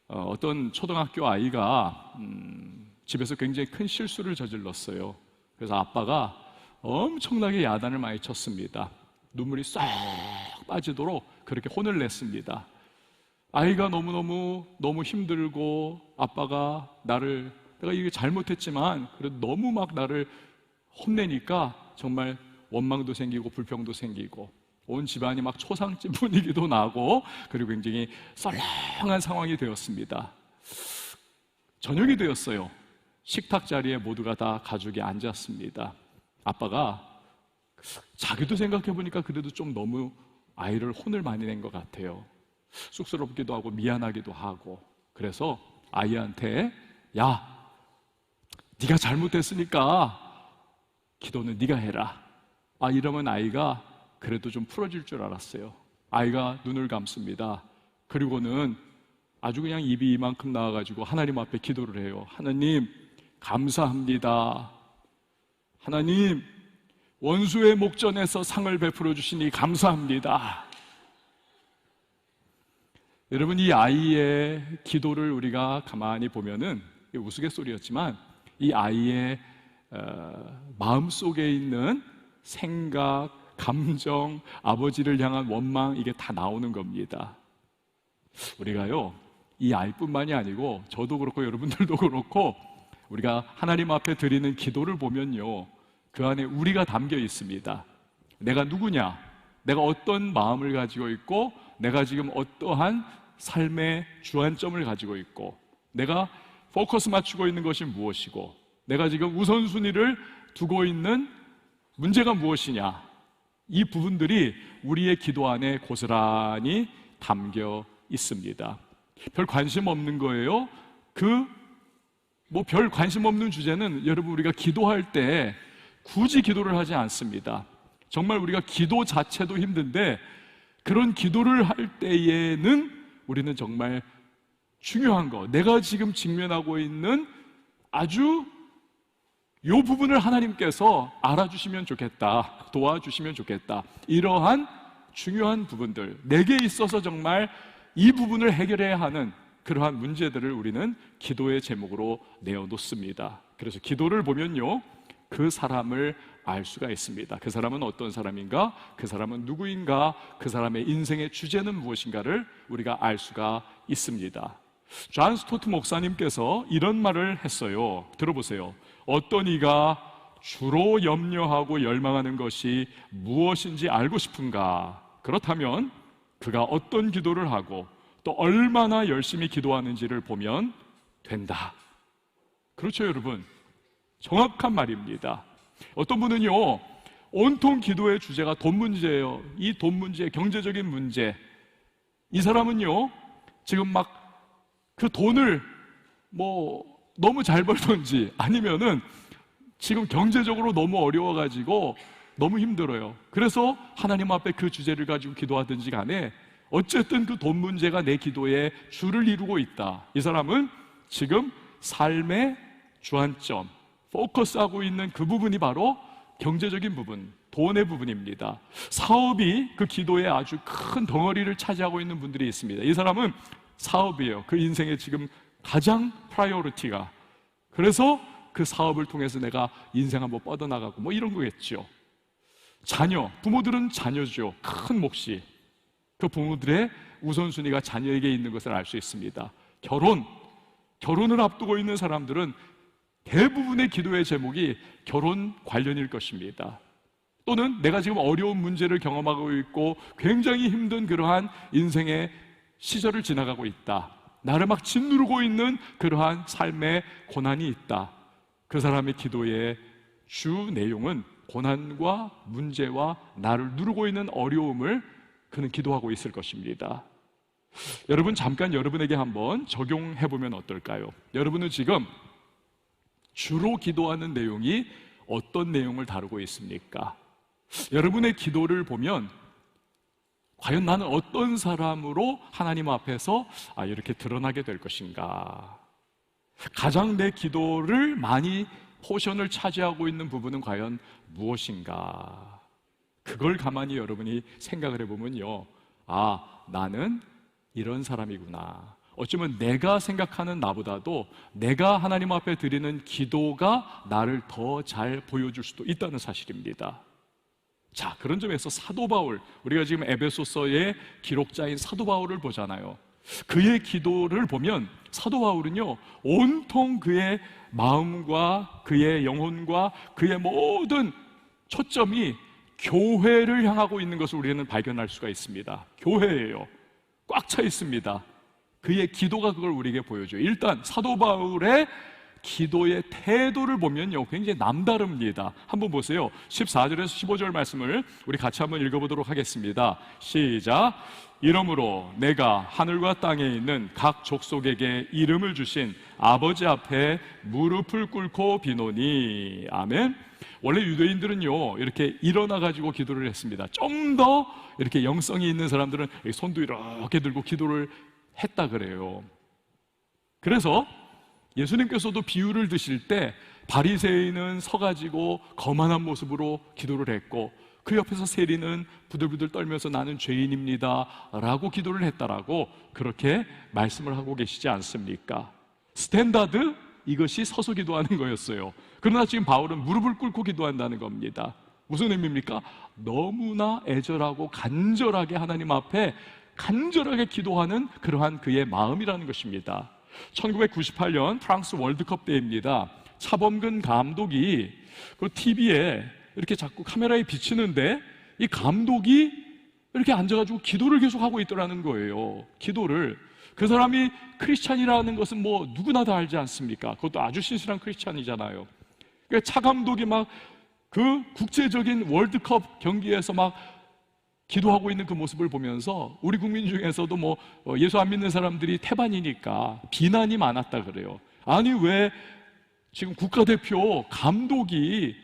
어떤 초등학교 아이가 집에서 굉장히 큰 실수를 저질렀어요. 그래서 아빠가 엄청나게 야단을 많이 쳤습니다. 눈물이 쏙 빠지도록 그렇게 혼을 냈습니다. 아이가 너무 힘들고 아빠가 내가 이게 잘못했지만 그래도 너무 막 나를 혼내니까 정말 원망도 생기고 불평도 생기고 온 집안이 막 초상집 분위기도 나고 그리고 굉장히 썰렁한 상황이 되었습니다. 저녁이 되었어요. 식탁 자리에 모두가 다 가족이 앉았습니다. 아빠가 자기도 생각해보니까 그래도 좀 너무 아이를 혼을 많이 낸 것 같아요. 쑥스럽기도 하고 미안하기도 하고. 그래서 아이한테 야, 네가 잘못했으니까 기도는 네가 해라. 이러면 아이가 그래도 좀 풀어질 줄 알았어요. 아이가 눈을 감습니다. 그리고는 아주 그냥 입이 이만큼 나와가지고 하나님 앞에 기도를 해요. 하나님 감사합니다. 하나님 원수의 목전에서 상을 베풀어 주시니 감사합니다. 여러분, 이 아이의 기도를 우리가 가만히 보면은 우스갯소리였지만 이 아이의 마음속에 있는 생각, 감정, 아버지를 향한 원망, 이게 다 나오는 겁니다. 우리가요, 이 아이뿐만이 아니고 저도 그렇고 여러분들도 그렇고 우리가 하나님 앞에 드리는 기도를 보면요, 그 안에 우리가 담겨 있습니다. 내가 누구냐? 내가 어떤 마음을 가지고 있고 내가 지금 어떠한 삶의 주안점을 가지고 있고 내가 포커스 맞추고 있는 것이 무엇이고 내가 지금 우선순위를 두고 있는 문제가 무엇이냐, 이 부분들이 우리의 기도 안에 고스란히 담겨 있습니다. 별 관심 없는 거예요. 별 관심 없는 주제는 여러분 우리가 기도할 때 굳이 기도를 하지 않습니다. 정말 우리가 기도 자체도 힘든데 그런 기도를 할 때에는 우리는 정말 중요한 거, 내가 지금 직면하고 있는 아주 이 부분을 하나님께서 알아주시면 좋겠다, 도와주시면 좋겠다, 이러한 중요한 부분들, 내게 있어서 정말 이 부분을 해결해야 하는 그러한 문제들을 우리는 기도의 제목으로 내어놓습니다. 그래서 기도를 보면요, 그 사람을 알 수가 있습니다. 그 사람은 어떤 사람인가? 그 사람은 누구인가? 그 사람의 인생의 주제는 무엇인가를 우리가 알 수가 있습니다. 존 스토트 목사님께서 이런 말을 했어요. 들어보세요. 어떤 이가 주로 염려하고 열망하는 것이 무엇인지 알고 싶은가? 그렇다면 그가 어떤 기도를 하고 또 얼마나 열심히 기도하는지를 보면 된다. 그렇죠, 여러분? 정확한 말입니다. 어떤 분은요, 온통 기도의 주제가 돈 문제예요. 이 돈 문제, 경제적인 문제. 이 사람은요, 지금 막 그 돈을 너무 잘 벌던지 아니면은 지금 경제적으로 너무 어려워가지고 너무 힘들어요. 그래서 하나님 앞에 그 주제를 가지고 기도하든지 간에 어쨌든 그 돈 문제가 내 기도의 주를 이루고 있다. 이 사람은 지금 삶의 주안점, 포커스하고 있는 그 부분이 바로 경제적인 부분, 돈의 부분입니다. 사업이 그 기도의 아주 큰 덩어리를 차지하고 있는 분들이 있습니다. 이 사람은 사업이에요. 그 인생의 지금 가장 프라이어리티가. 그래서 그 사업을 통해서 내가 인생 한번 뻗어나가고 이런 거겠죠. 자녀, 부모들은 자녀죠. 큰 몫이. 그 부모들의 우선순위가 자녀에게 있는 것을 알 수 있습니다. 결혼을 앞두고 있는 사람들은 대부분의 기도의 제목이 결혼 관련일 것입니다. 또는 내가 지금 어려운 문제를 경험하고 있고 굉장히 힘든 그러한 인생의 시절을 지나가고 있다. 나를 막 짓누르고 있는 그러한 삶의 고난이 있다. 그 사람의 기도의 주 내용은 고난과 문제와 나를 누르고 있는 어려움을 그는 기도하고 있을 것입니다. 여러분, 잠깐 여러분에게 한번 적용해보면 어떨까요? 여러분은 지금 주로 기도하는 내용이 어떤 내용을 다루고 있습니까? 여러분의 기도를 보면 과연 나는 어떤 사람으로 하나님 앞에서 이렇게 드러나게 될 것인가? 가장 내 기도를 많이 포션을 차지하고 있는 부분은 과연 무엇인가? 그걸 가만히 여러분이 생각을 해보면요, 나는 이런 사람이구나. 어쩌면 내가 생각하는 나보다도 내가 하나님 앞에 드리는 기도가 나를 더 잘 보여줄 수도 있다는 사실입니다. 자, 그런 점에서 사도 바울, 우리가 지금 에베소서의 기록자인 사도 바울을 보잖아요. 그의 기도를 보면 사도 바울은요, 온통 그의 마음과 그의 영혼과 그의 모든 초점이 교회를 향하고 있는 것을 우리는 발견할 수가 있습니다. 교회예요. 꽉 차 있습니다. 그의 기도가 그걸 우리에게 보여줘요. 일단 사도 바울의 기도의 태도를 보면요, 굉장히 남다릅니다. 한번 보세요. 14절에서 15절 말씀을 우리 같이 한번 읽어보도록 하겠습니다. 시작. 이러므로 내가 하늘과 땅에 있는 각 족속에게 이름을 주신 아버지 앞에 무릎을 꿇고 비노니. 아멘. 원래 유대인들은요, 이렇게 일어나 가지고 기도를 했습니다. 좀 더 이렇게 영성이 있는 사람들은 손도 이렇게 들고 기도를 했다 그래요. 그래서 예수님께서도 비유를 드실 때 바리새인은 서가지고 거만한 모습으로 기도를 했고, 그 옆에서 세리는 부들부들 떨면서 나는 죄인입니다 라고 기도를 했다라고 그렇게 말씀을 하고 계시지 않습니까? 스탠다드, 이것이 서서 기도하는 거였어요. 그러나 지금 바울은 무릎을 꿇고 기도한다는 겁니다. 무슨 의미입니까? 너무나 애절하고 간절하게 하나님 앞에 간절하게 기도하는 그러한 그의 마음이라는 것입니다. 1998년 프랑스 월드컵 때입니다. 차범근 감독이 그 TV에 이렇게 자꾸 카메라에 비치는데 이 감독이 이렇게 앉아가지고 기도를 계속하고 있더라는 거예요. 기도를. 그 사람이 크리스찬이라는 것은 뭐 누구나 다 알지 않습니까? 그것도 아주 신실한 크리스찬이잖아요. 그러니까 차 감독이 막 그 국제적인 월드컵 경기에서 막 기도하고 있는 그 모습을 보면서 우리 국민 중에서도 뭐 예수 안 믿는 사람들이 태반이니까 비난이 많았다 그래요. 아니 왜 지금 국가대표 감독이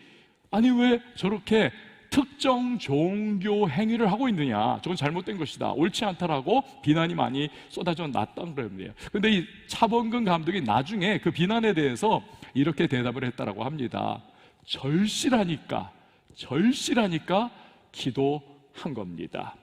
아니 왜 저렇게 특정 종교 행위를 하고 있느냐, 저건 잘못된 것이다, 옳지 않다라고 비난이 많이 쏟아져 났다는 거예요. 그런데 이 차범근 감독이 나중에 그 비난에 대해서 이렇게 대답을 했다라고 합니다. 절실하니까 기도한 겁니다.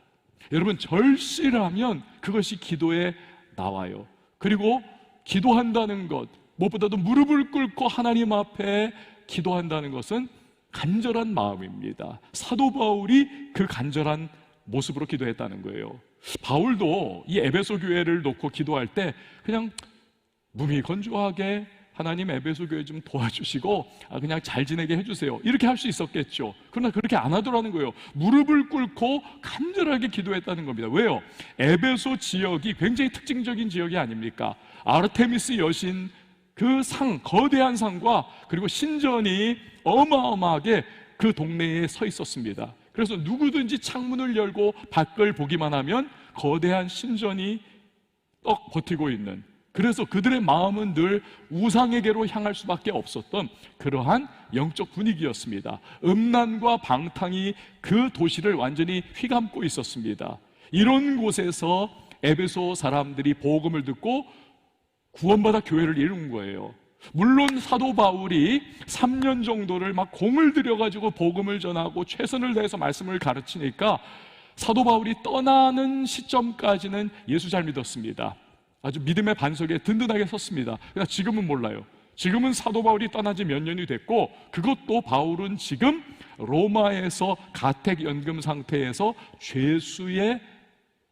여러분, 절실하면 그것이 기도에 나와요. 그리고 기도한다는 것, 무엇보다도 무릎을 꿇고 하나님 앞에 기도한다는 것은 간절한 마음입니다. 사도 바울이 그 간절한 모습으로 기도했다는 거예요. 바울도 이 에베소 교회를 놓고 기도할 때 그냥 몸이 건조하게 하나님 에베소 교회 좀 도와주시고 그냥 잘 지내게 해주세요, 이렇게 할 수 있었겠죠. 그러나 그렇게 안 하더라는 거예요. 무릎을 꿇고 간절하게 기도했다는 겁니다. 왜요? 에베소 지역이 굉장히 특징적인 지역이 아닙니까? 아르테미스 여신 그 상, 거대한 상과 그리고 신전이 어마어마하게 그 동네에 서 있었습니다. 그래서 누구든지 창문을 열고 밖을 보기만 하면 거대한 신전이 떡 버티고 있는, 그래서 그들의 마음은 늘 우상에게로 향할 수밖에 없었던 그러한 영적 분위기였습니다. 음란과 방탕이 그 도시를 완전히 휘감고 있었습니다. 이런 곳에서 에베소 사람들이 복음을 듣고 구원받아 교회를 이룬 거예요. 물론 사도 바울이 3년 정도를 막 공을 들여가지고 복음을 전하고 최선을 다해서 말씀을 가르치니까 사도 바울이 떠나는 시점까지는 예수 잘 믿었습니다. 아주 믿음의 반석에 든든하게 섰습니다. 그러나 지금은 몰라요. 지금은 사도 바울이 떠난 지 몇 년이 됐고, 그것도 바울은 지금 로마에서 가택연금 상태에서 죄수의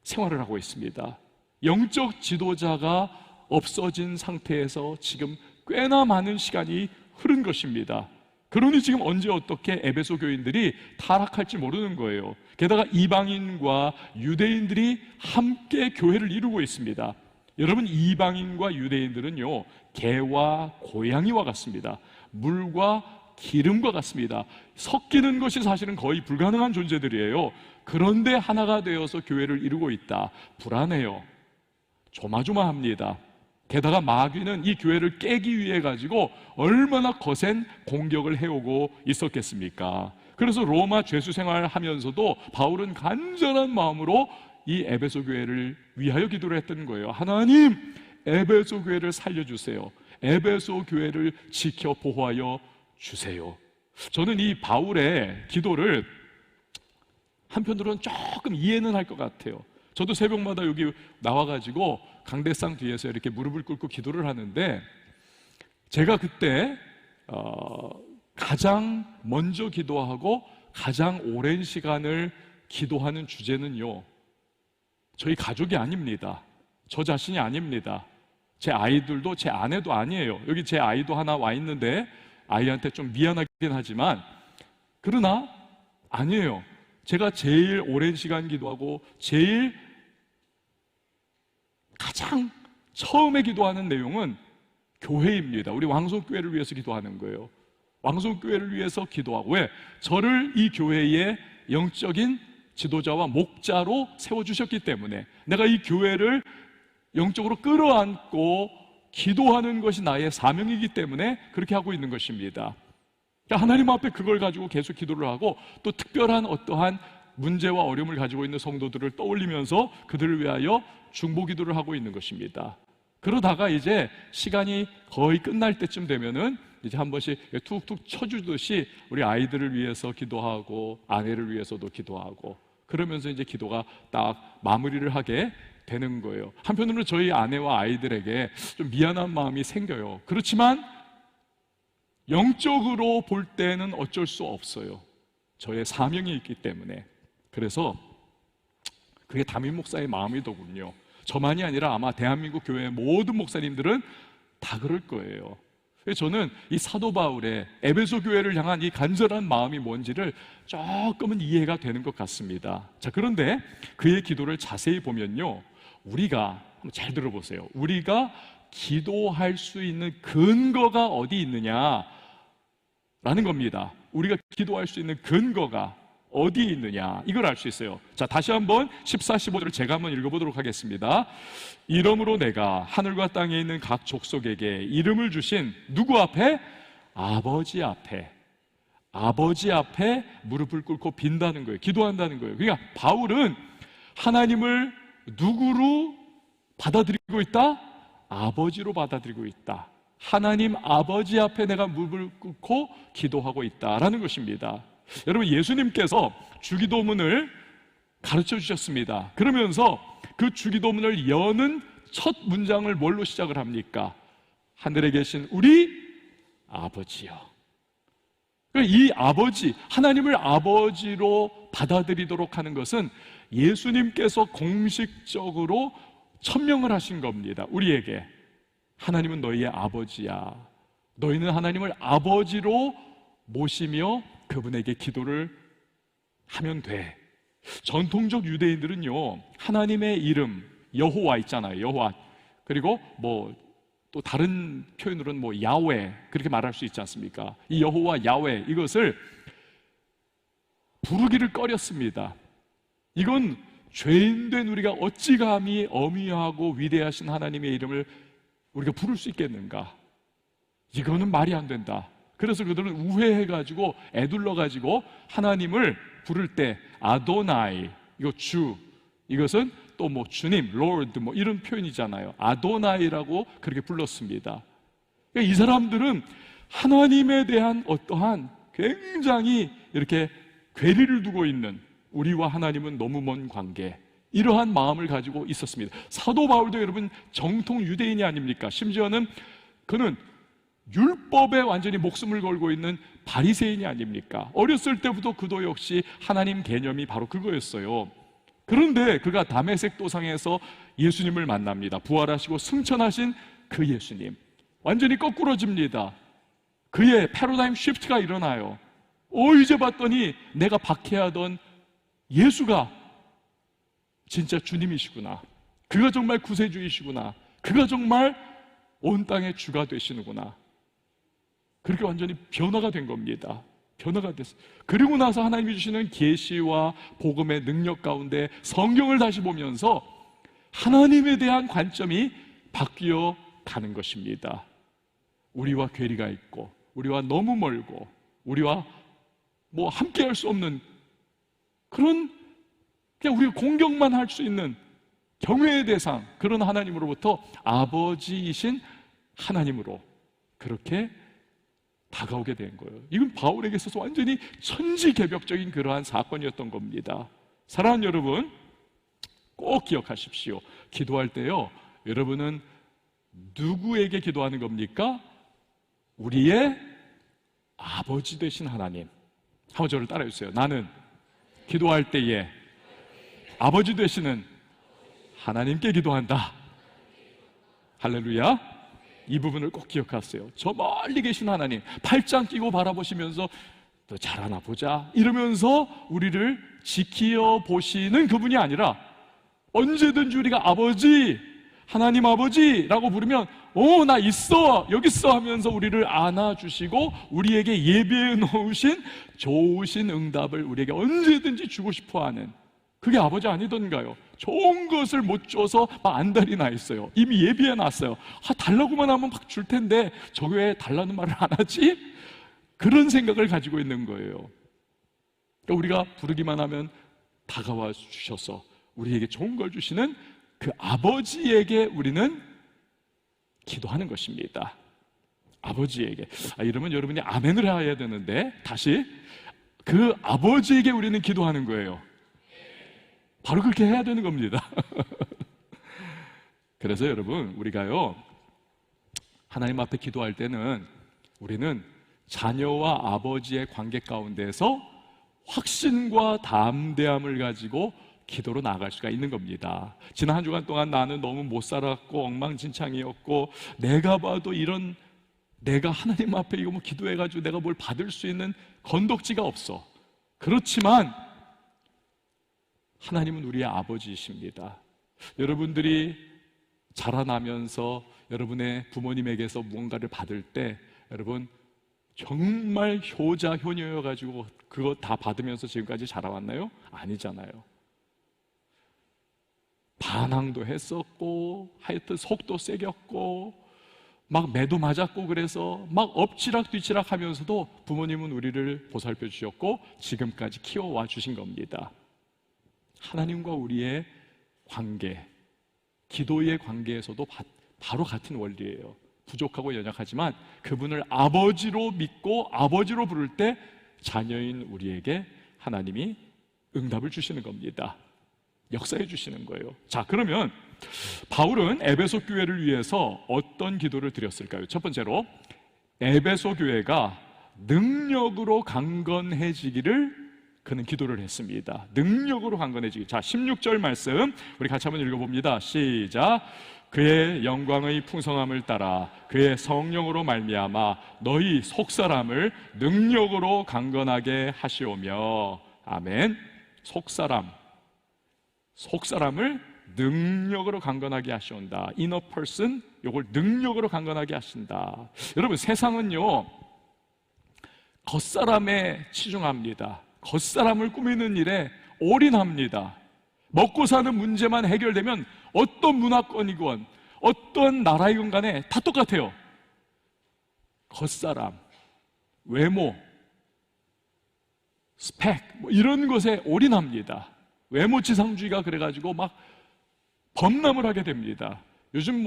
생활을 하고 있습니다. 영적 지도자가 없어진 상태에서 지금 꽤나 많은 시간이 흐른 것입니다. 그러니 지금 언제 어떻게 에베소 교인들이 타락할지 모르는 거예요. 게다가 이방인과 유대인들이 함께 교회를 이루고 있습니다. 여러분, 이방인과 유대인들은요, 개와 고양이와 같습니다. 물과 기름과 같습니다. 섞이는 것이 사실은 거의 불가능한 존재들이에요. 그런데 하나가 되어서 교회를 이루고 있다. 불안해요. 조마조마합니다. 게다가 마귀는 이 교회를 깨기 위해 가지고 얼마나 거센 공격을 해오고 있었겠습니까? 그래서 로마 죄수 생활을 하면서도 바울은 간절한 마음으로 이 에베소 교회를 위하여 기도를 했던 거예요. 하나님, 에베소 교회를 살려주세요. 에베소 교회를 지켜 보호하여 주세요. 저는 이 바울의 기도를 한편으로는 조금 이해는 할 것 같아요. 저도 새벽마다 여기 나와가지고 강대상 뒤에서 이렇게 무릎을 꿇고 기도를 하는데, 제가 그때 가장 먼저 기도하고 가장 오랜 시간을 기도하는 주제는요, 저희 가족이 아닙니다. 저 자신이 아닙니다. 제 아이들도 제 아내도 아니에요. 여기 제 아이도 하나 와 있는데 아이한테 좀 미안하긴 하지만, 그러나 아니에요. 제가 제일 오랜 시간 기도하고 제일 가장 처음에 기도하는 내용은 교회입니다. 우리 왕송교회를 위해서 기도하는 거예요. 왕송교회를 위해서 기도하고, 왜? 저를 이 교회의 영적인 지도자와 목자로 세워주셨기 때문에, 내가 이 교회를 영적으로 끌어안고 기도하는 것이 나의 사명이기 때문에 그렇게 하고 있는 것입니다. 그러니까 하나님 앞에 그걸 가지고 계속 기도를 하고, 또 특별한 어떠한 문제와 어려움을 가지고 있는 성도들을 떠올리면서 그들을 위하여 중보 기도를 하고 있는 것입니다. 그러다가 이제 시간이 거의 끝날 때쯤 되면은 이제 한 번씩 툭툭 쳐주듯이 우리 아이들을 위해서 기도하고 아내를 위해서도 기도하고, 그러면서 이제 기도가 딱 마무리를 하게 되는 거예요. 한편으로는 저희 아내와 아이들에게 좀 미안한 마음이 생겨요. 그렇지만 영적으로 볼 때는 어쩔 수 없어요. 저의 사명이 있기 때문에. 그래서 그게 담임 목사의 마음이더군요. 저만이 아니라 아마 대한민국 교회의 모든 목사님들은 다 그럴 거예요. 그래서 저는 이 사도 바울의 에베소 교회를 향한 이 간절한 마음이 뭔지를 조금은 이해가 되는 것 같습니다. 자, 그런데 그의 기도를 자세히 보면요, 우리가 한번 잘 들어보세요. 우리가 기도할 수 있는 근거가 어디 있느냐라는 겁니다. 우리가 기도할 수 있는 근거가 어디에 있느냐, 이걸 알 수 있어요. 자, 다시 한번 14, 15절을 제가 한번 읽어보도록 하겠습니다. 이러므로 내가 하늘과 땅에 있는 각 족속에게 이름을 주신 누구 앞에? 아버지 앞에. 아버지 앞에 무릎을 꿇고 빈다는 거예요. 기도한다는 거예요. 그러니까 바울은 하나님을 누구로 받아들이고 있다? 아버지로 받아들이고 있다. 하나님 아버지 앞에 내가 무릎을 꿇고 기도하고 있다라는 것입니다. 여러분, 예수님께서 주기도문을 가르쳐 주셨습니다. 그러면서 그 주기도문을 여는 첫 문장을 뭘로 시작을 합니까? 하늘에 계신 우리 아버지요. 이 아버지, 하나님을 아버지로 받아들이도록 하는 것은 예수님께서 공식적으로 천명을 하신 겁니다. 우리에게 하나님은 너희의 아버지야. 너희는 하나님을 아버지로 모시며 그분에게 기도를 하면 돼. 전통적 유대인들은요, 하나님의 이름 여호와 있잖아요. 여호와. 그리고 또 다른 표현으로는 야훼, 그렇게 말할 수 있지 않습니까? 이 여호와 야훼, 이것을 부르기를 꺼렸습니다. 이건 죄인된 우리가 어찌 감히 어미하고 위대하신 하나님의 이름을 우리가 부를 수 있겠는가? 이거는 말이 안 된다. 그래서 그들은 우회해가지고 애둘러가지고 하나님을 부를 때 아도나이, 이거 주, 이것은 또 주님, Lord 이런 표현이잖아요. 아도나이라고 그렇게 불렀습니다. 그러니까 이 사람들은 하나님에 대한 어떠한 굉장히 이렇게 괴리를 두고 있는, 우리와 하나님은 너무 먼 관계, 이러한 마음을 가지고 있었습니다. 사도 바울도 여러분 정통 유대인이 아닙니까? 심지어는 그는 율법에 완전히 목숨을 걸고 있는 바리새인이 아닙니까? 어렸을 때부터 그도 역시 하나님 개념이 바로 그거였어요. 그런데 그가 다메섹 도상에서 예수님을 만납니다. 부활하시고 승천하신 그 예수님, 완전히 거꾸러집니다. 그의 패러다임 시프트가 일어나요. 이제 봤더니 내가 박해하던 예수가 진짜 주님이시구나. 그가 정말 구세주이시구나. 그가 정말 온 땅의 주가 되시는구나. 그렇게 완전히 변화가 된 겁니다. 변화가 됐어요. 그리고 나서 하나님이 주시는 계시와 복음의 능력 가운데 성경을 다시 보면서 하나님에 대한 관점이 바뀌어 가는 것입니다. 우리와 괴리가 있고, 우리와 너무 멀고, 우리와 함께 할 수 없는 그런, 그냥 우리가 공경만 할 수 있는 경외의 대상, 그런 하나님으로부터 아버지이신 하나님으로 그렇게 다가오게 된 거예요. 이건 바울에게 있어서 완전히 천지개벽적인 그러한 사건이었던 겁니다. 사랑하는 여러분, 꼭 기억하십시오. 기도할 때요, 여러분은 누구에게 기도하는 겁니까? 우리의 아버지 되신 하나님. 한번 저를 따라해주세요. 나는 기도할 때에 아버지 되시는 하나님께 기도한다. 할렐루야. 이 부분을 꼭 기억하세요. 저 멀리 계신 하나님, 팔짱 끼고 바라보시면서 너 잘하나 보자 이러면서 우리를 지켜보시는 그분이 아니라 언제든지 우리가 아버지, 하나님 아버지라고 부르면 나 있어, 여기 있어 하면서 우리를 안아주시고 우리에게 예비해 놓으신 좋으신 응답을 우리에게 언제든지 주고 싶어하는, 그게 아버지 아니던가요? 좋은 것을 못 줘서 막 안달이 나 있어요. 이미 예비해 놨어요. 달라고만 하면 막 줄 텐데 저게 왜 달라는 말을 안 하지? 그런 생각을 가지고 있는 거예요. 그러니까 우리가 부르기만 하면 다가와 주셔서 우리에게 좋은 걸 주시는 그 아버지에게 우리는 기도하는 것입니다. 아버지에게. 이러면 여러분이 아멘을 해야 되는데, 다시 그 아버지에게 우리는 기도하는 거예요. 바로 그렇게 해야 되는 겁니다. 그래서 여러분, 우리가요, 하나님 앞에 기도할 때는 우리는 자녀와 아버지의 관계 가운데서 확신과 담대함을 가지고 기도로 나아갈 수가 있는 겁니다. 지난 한 주간 동안 나는 너무 못 살았고 엉망진창이었고 내가 봐도 이런, 내가 하나님 앞에 이거 뭐 기도해가지고 내가 뭘 받을 수 있는 건덕지가 없어. 그렇지만 하나님은 우리의 아버지이십니다. 여러분들이 자라나면서 여러분의 부모님에게서 무언가를 받을 때 여러분 정말 효자 효녀여가지고 그거 다 받으면서 지금까지 자라왔나요? 아니잖아요. 반항도 했었고 하여튼 속도 세겼고 막 매도 맞았고 그래서 막 엎치락 뒤치락 하면서도 부모님은 우리를 보살펴 주셨고 지금까지 키워와 주신 겁니다. 하나님과 우리의 관계, 기도의 관계에서도 바로 같은 원리예요. 부족하고 연약하지만 그분을 아버지로 믿고 아버지로 부를 때 자녀인 우리에게 하나님이 응답을 주시는 겁니다. 역사해 주시는 거예요. 자, 그러면 바울은 에베소 교회를 위해서 어떤 기도를 드렸을까요? 첫 번째로 에베소 교회가 능력으로 강건해지기를 그는 기도를 했습니다. 능력으로 강건해지기. 자, 16절 말씀 우리 같이 한번 읽어봅니다. 시작. 그의 영광의 풍성함을 따라 그의 성령으로 말미암아 너희 속사람을 능력으로 강건하게 하시오며. 아멘. 속사람을 능력으로 강건하게 하시온다. inner person, 이걸 능력으로 강건하게 하신다. 여러분, 세상은요 겉사람에 치중합니다. 겉사람을 꾸미는 일에 올인합니다. 먹고 사는 문제만 해결되면 어떤 문화권이건 어떤 나라이건 간에 다 똑같아요. 겉사람, 외모, 스펙 뭐 이런 것에 올인합니다. 외모지상주의가 그래가지고 막 범람을 하게 됩니다. 요즘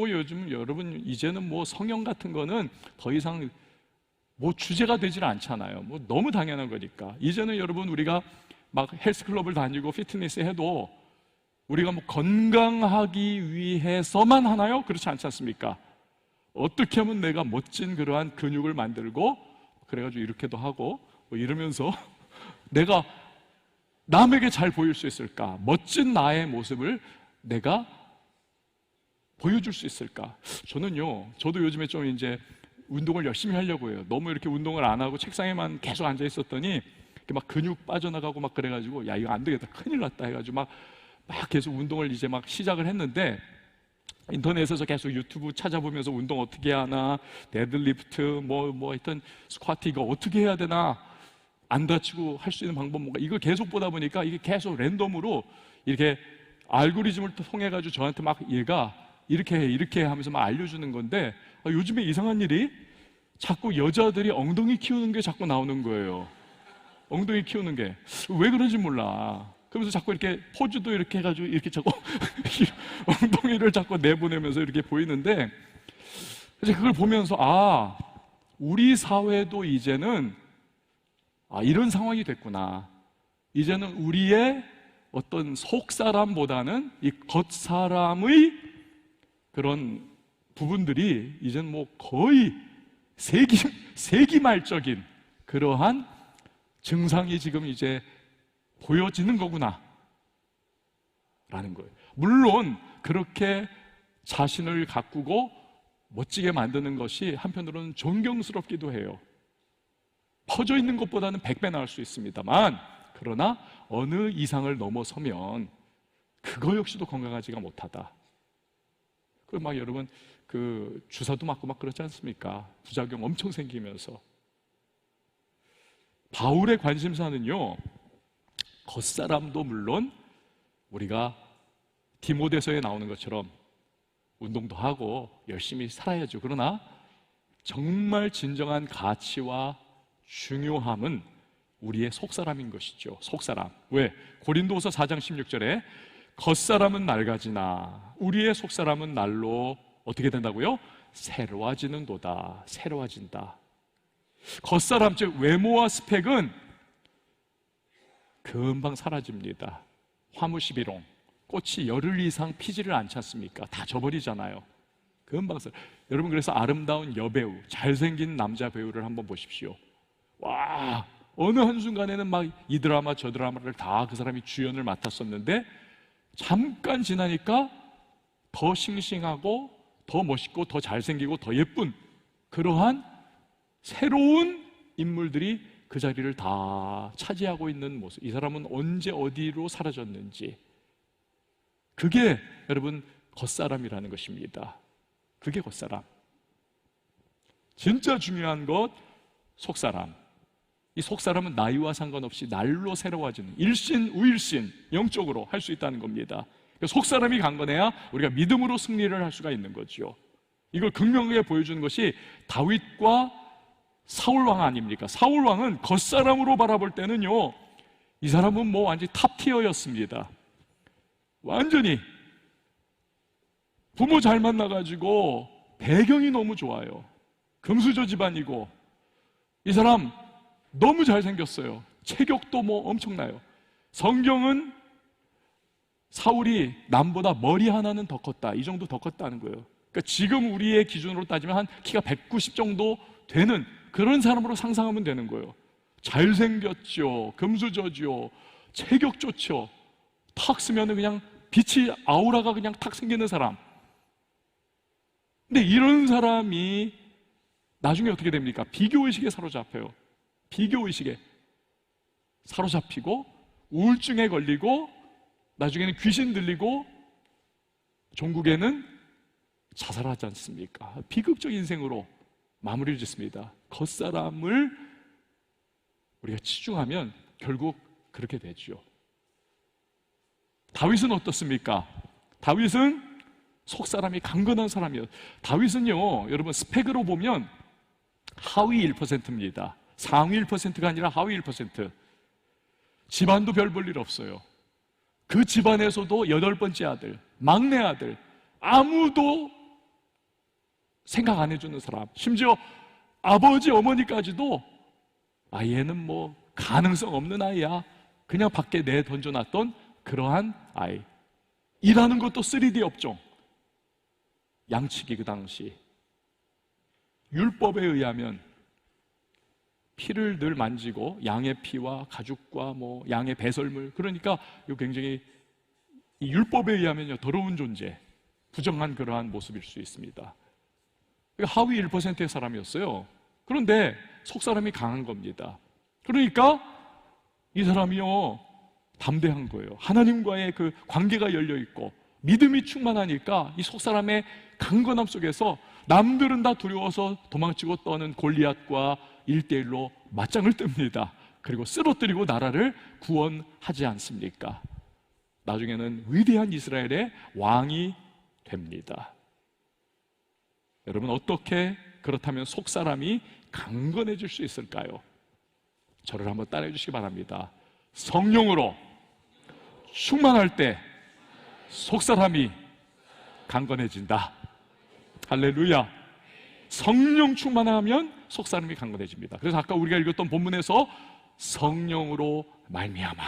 여러분 이제는 뭐 성형 같은 거는 더 이상 뭐 주제가 되질 않잖아요. 뭐 너무 당연한 거니까. 이제는 여러분 우리가 막 헬스클럽을 다니고 피트니스 해도 우리가 뭐 건강하기 위해서만 하나요? 그렇지 않지 않습니까? 어떻게 하면 내가 멋진 그러한 근육을 만들고 그래가지고 이렇게도 하고 뭐 이러면서 내가 남에게 잘 보일 수 있을까? 멋진 나의 모습을 내가 보여줄 수 있을까? 저도 요즘에 좀 이제 운동을 열심히 하려고 해요. 너무 이렇게 운동을 안 하고 책상에만 계속 앉아 있었더니 막 근육 빠져나가고 막 그래가지고 야, 이거 안 되겠다, 큰일 났다 해가지고 막 계속 운동을 이제 막 시작을 했는데 인터넷에서 계속 유튜브 찾아보면서 운동 어떻게 하나, 데드리프트 뭐 하여튼 스쿼트 이거 어떻게 해야 되나, 안 다치고 할 수 있는 방법 뭔가, 이걸 계속 보다 보니까 이게 계속 랜덤으로 이렇게 알고리즘을 통해 가지고 저한테 막 얘가 이렇게 해 이렇게 해 하면서 막 알려주는 건데 요즘에 이상한 일이 자꾸 여자들이 엉덩이 키우는 게 자꾸 나오는 거예요. 엉덩이 키우는 게 왜 그런지 몰라. 그러면서 자꾸 이렇게 포즈도 이렇게 해가지고 이렇게 자꾸 엉덩이를 자꾸 내보내면서 이렇게 보이는데, 그래서 그걸 보면서 우리 사회도 이제는 이런 상황이 됐구나. 이제는 우리의 어떤 속사람보다는 이 겉사람의 그런 부분들이 이젠 뭐 거의 세기말적인 그러한 증상이 지금 이제 보여지는 거구나 라는 거예요. 물론 그렇게 자신을 가꾸고 멋지게 만드는 것이 한편으로는 존경스럽기도 해요. 퍼져 있는 것보다는 100배 나을 수 있습니다만, 그러나 어느 이상을 넘어서면 그거 역시도 건강하지가 못하다. 그리고 막 여러분 그 주사도 맞고 막 그렇지 않습니까? 부작용 엄청 생기면서. 바울의 관심사는요, 겉사람도 물론 우리가 디모데서에 나오는 것처럼 운동도 하고 열심히 살아야죠. 그러나 정말 진정한 가치와 중요함은 우리의 속사람인 것이죠. 속사람. 왜? 고린도후서 4장 16절에 겉사람은 낡아지나 우리의 속사람은 날로 어떻게 된다고요? 새로워지는도다. 새로워진다. 겉사람, 즉 외모와 스펙은 금방 사라집니다. 화무시비롱, 꽃이 열흘 이상 피지를 않지 않습니까? 다 져버리잖아요. 금방 여러분, 그래서 아름다운 여배우, 잘생긴 남자 배우를 한번 보십시오. 와, 어느 한순간에는 막 이 드라마 저 드라마를 다 그 사람이 주연을 맡았었는데 잠깐 지나니까 더 싱싱하고 더 멋있고 더 잘생기고 더 예쁜 그러한 새로운 인물들이 그 자리를 다 차지하고 있는 모습. 이 사람은 언제 어디로 사라졌는지, 그게 여러분 겉사람이라는 것입니다. 그게 겉사람. 진짜 중요한 것 속사람. 이 속사람은 나이와 상관없이 날로 새로워지는, 일신 우일신 영적으로 할 수 있다는 겁니다. 속사람이 강건해야 우리가 믿음으로 승리를 할 수가 있는 거죠. 이걸 극명하게 보여주는 것이 다윗과 사울왕 아닙니까? 사울왕은 겉사람으로 바라볼 때는요, 이 사람은 뭐 완전히 탑티어였습니다. 완전히 부모 잘 만나가지고 배경이 너무 좋아요. 금수저 집안이고 이 사람 너무 잘생겼어요. 체격도 뭐 엄청나요. 성경은 사울이 남보다 머리 하나는 더 컸다, 이 정도 더 컸다는 거예요. 그러니까 지금 우리의 기준으로 따지면 한 키가 190 정도 되는 그런 사람으로 상상하면 되는 거예요. 잘생겼죠, 금수저죠, 체격 좋죠, 탁 쓰면 그냥 빛이, 아우라가 그냥 탁 생기는 사람. 근데 이런 사람이 나중에 어떻게 됩니까? 비교의식에 사로잡혀요. 비교의식에 사로잡히고 우울증에 걸리고 나중에는 귀신 들리고 종국에는 자살하지 않습니까? 비극적 인생으로 마무리를 짓습니다. 겉사람을 우리가 치중하면 결국 그렇게 되죠. 다윗은 어떻습니까? 다윗은 속사람이 강건한 사람이에요. 다윗은요, 여러분 스펙으로 보면 하위 1%입니다. 상위 1%가 아니라 하위 1%. 집안도 별 볼 일 없어요. 그 집안에서도 8번째 아들, 막내 아들, 아무도 생각 안 해주는 사람. 심지어 아버지, 어머니까지도 얘는 뭐 가능성 없는 아이야, 그냥 밖에 내 던져놨던 그러한 아이. 일하는 것도 3D 업종. 양치기, 그 당시 율법에 의하면 피를 늘 만지고 양의 피와 가죽과 뭐 양의 배설물, 그러니까 이거 굉장히 이 율법에 의하면요 더러운 존재, 부정한 그러한 모습일 수 있습니다. 하위 1%의 사람이었어요. 그런데 속사람이 강한 겁니다. 그러니까 이 사람이요 담대한 거예요. 하나님과의 그 관계가 열려 있고 믿음이 충만하니까 이 속사람의 강건함 속에서 남들은 다 두려워서 도망치고 떠는 골리앗과 1대1로 맞짱을 뜹니다. 그리고 쓰러뜨리고 나라를 구원하지 않습니까? 나중에는 위대한 이스라엘의 왕이 됩니다. 여러분, 어떻게 그렇다면 속사람이 강건해질 수 있을까요? 저를 한번 따라해 주시기 바랍니다. 성령으로 충만할 때 속사람이 강건해진다. 할렐루야. 성령 충만하면 속사람이 강건해집니다. 그래서 아까 우리가 읽었던 본문에서 성령으로 말미암아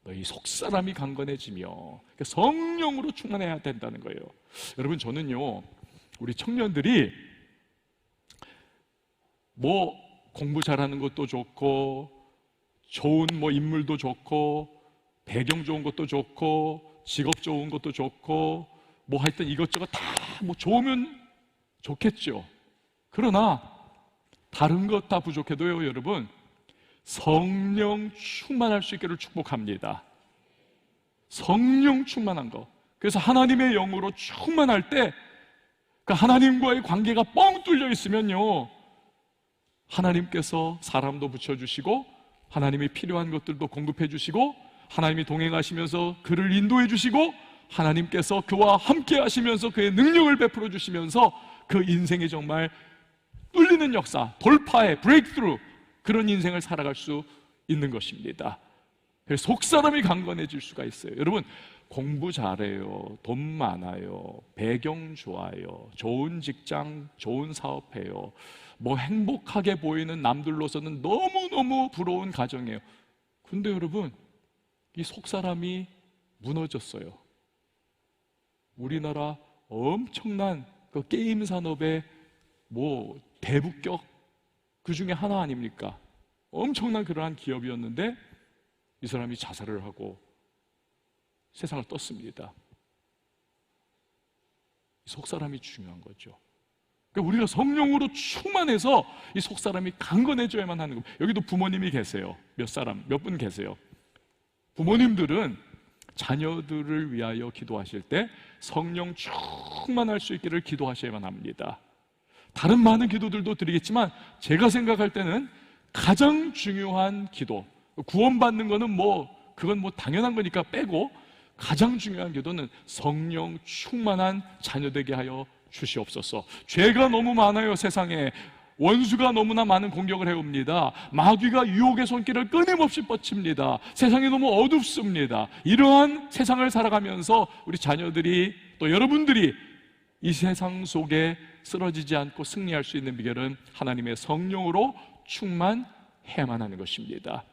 너희 속사람이 강건해지며, 그러니까 성령으로 충만해야 된다는 거예요. 여러분, 저는요, 우리 청년들이 뭐 공부 잘하는 것도 좋고, 좋은 뭐 인물도 좋고, 배경 좋은 것도 좋고, 직업 좋은 것도 좋고, 뭐 하여튼 이것저것 다 뭐 좋으면 좋겠죠. 그러나 다른 것 다 부족해도요, 여러분, 성령 충만할 수 있기를 축복합니다. 성령 충만한 거. 그래서 하나님의 영으로 충만할 때, 그 하나님과의 관계가 뻥 뚫려 있으면요, 하나님께서 사람도 붙여주시고, 하나님이 필요한 것들도 공급해 주시고, 하나님이 동행하시면서 그를 인도해 주시고, 하나님께서 그와 함께 하시면서 그의 능력을 베풀어 주시면서 그 인생이 정말 뚫리는 역사, 돌파의 브레이크스루, 그런 인생을 살아갈 수 있는 것입니다. 그래서 속사람이 강건해질 수가 있어요. 여러분, 공부 잘해요, 돈 많아요, 배경 좋아요, 좋은 직장, 좋은 사업해요, 뭐 행복하게 보이는 남들로서는 너무너무 부러운 가정이에요. 근데 여러분, 이 속사람이 무너졌어요. 우리나라 엄청난 그 게임 산업의 뭐 대북격 그 중에 하나 아닙니까? 엄청난 그러한 기업이었는데 이 사람이 자살을 하고 세상을 떴습니다. 속사람이 중요한 거죠. 그러니까 우리가 성령으로 충만해서 이 속사람이 강건해져야만 하는 겁니다. 여기도 부모님이 계세요. 몇 분 계세요. 부모님들은 자녀들을 위하여 기도하실 때 성령 충만할 수 있기를 기도하셔야만 합니다. 다른 많은 기도들도 드리겠지만 제가 생각할 때는 가장 중요한 기도, 구원받는 거는 그건 당연한 거니까 빼고, 가장 중요한 기도는 성령 충만한 자녀 되게 하여 주시옵소서. 죄가 너무 많아요. 세상에 원수가 너무나 많은 공격을 해옵니다. 마귀가 유혹의 손길을 끊임없이 뻗칩니다. 세상이 너무 어둡습니다. 이러한 세상을 살아가면서 우리 자녀들이, 또 여러분들이 이 세상 속에 쓰러지지 않고 승리할 수 있는 비결은 하나님의 성령으로 충만해야만 하는 것입니다.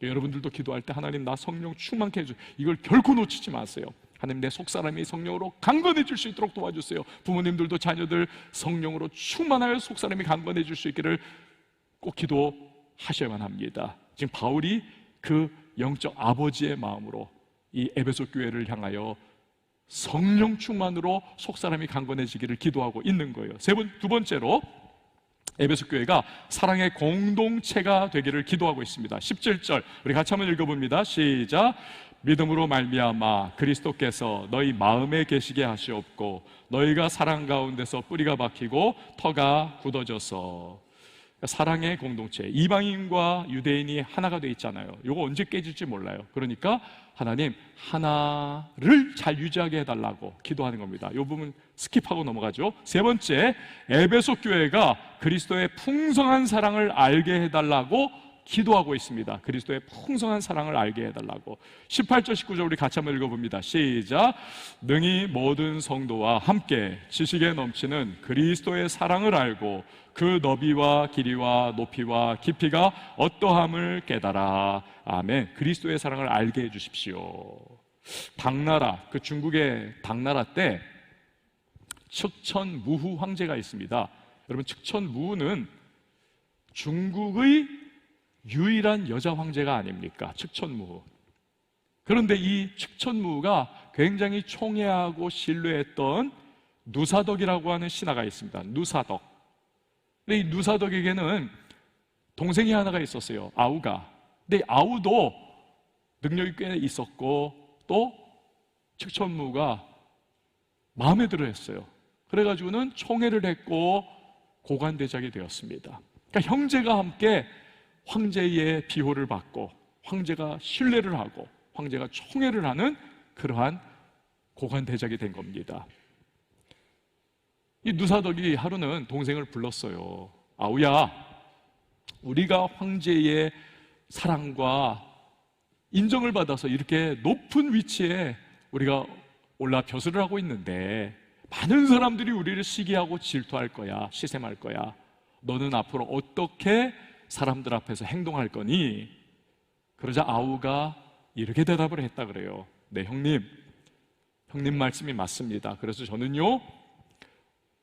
여러분들도 기도할 때 하나님 나 성령 충만케 해주세요. 이걸 결코 놓치지 마세요. 하나님 내 속사람이 성령으로 강건해질 수 있도록 도와주세요. 부모님들도 자녀들 성령으로 충만하여 속사람이 강건해질 수 있기를 꼭 기도하셔야만 합니다. 지금 바울이 그 영적 아버지의 마음으로 이 에베소 교회를 향하여 성령 충만으로 속사람이 강건해지기를 기도하고 있는 거예요. 두 번째로 에베소 교회가 사랑의 공동체가 되기를 기도하고 있습니다. 17절 우리 같이 한번 읽어봅니다. 시작. 믿음으로 말미암아 그리스도께서 너희 마음에 계시게 하시옵고 너희가 사랑 가운데서 뿌리가 박히고 터가 굳어져서. 사랑의 공동체, 이방인과 유대인이 하나가 돼 있잖아요. 이거 언제 깨질지 몰라요. 그러니까 하나님 하나를 잘 유지하게 해달라고 기도하는 겁니다. 이 부분 스킵하고 넘어가죠. 세 번째, 에베소 교회가 그리스도의 풍성한 사랑을 알게 해달라고 기도하고 있습니다. 그리스도의 풍성한 사랑을 알게 해달라고. 18절 19절 우리 같이 한번 읽어봅니다. 시작. 능히 모든 성도와 함께 지식에 넘치는 그리스도의 사랑을 알고 그 너비와 길이와 높이와 깊이가 어떠함을 깨달아. 아멘. 그리스도의 사랑을 알게 해주십시오. 당나라, 그 중국의 당나라 때 측천무후 황제가 있습니다. 여러분, 측천무후는 중국의 유일한 여자 황제가 아닙니까? 측천무후. 그런데 이 측천무후가 굉장히 총애하고 신뢰했던 누사덕이라고 하는 신하가 있습니다. 누사덕. 근데 이 누사덕에게는 동생이 하나가 있었어요. 아우가. 근데 아우도 능력이 꽤 있었고 또 측천무후가 마음에 들어 했어요. 그래가지고는 총애를 했고 고관대작이 되었습니다. 그러니까 형제가 함께 황제의 비호를 받고 황제가 신뢰를 하고 황제가 총애를 하는 그러한 고관대작이 된 겁니다. 이 누사덕이 하루는 동생을 불렀어요. 아우야, 우리가 황제의 사랑과 인정을 받아서 이렇게 높은 위치에 우리가 올라 벼슬을 하고 있는데 많은 사람들이 우리를 시기하고 질투할 거야, 시샘할 거야. 너는 앞으로 어떻게 사람들 앞에서 행동할 거니? 그러자 아우가 이렇게 대답을 했다 그래요. 네, 형님 말씀이 맞습니다. 그래서 저는요,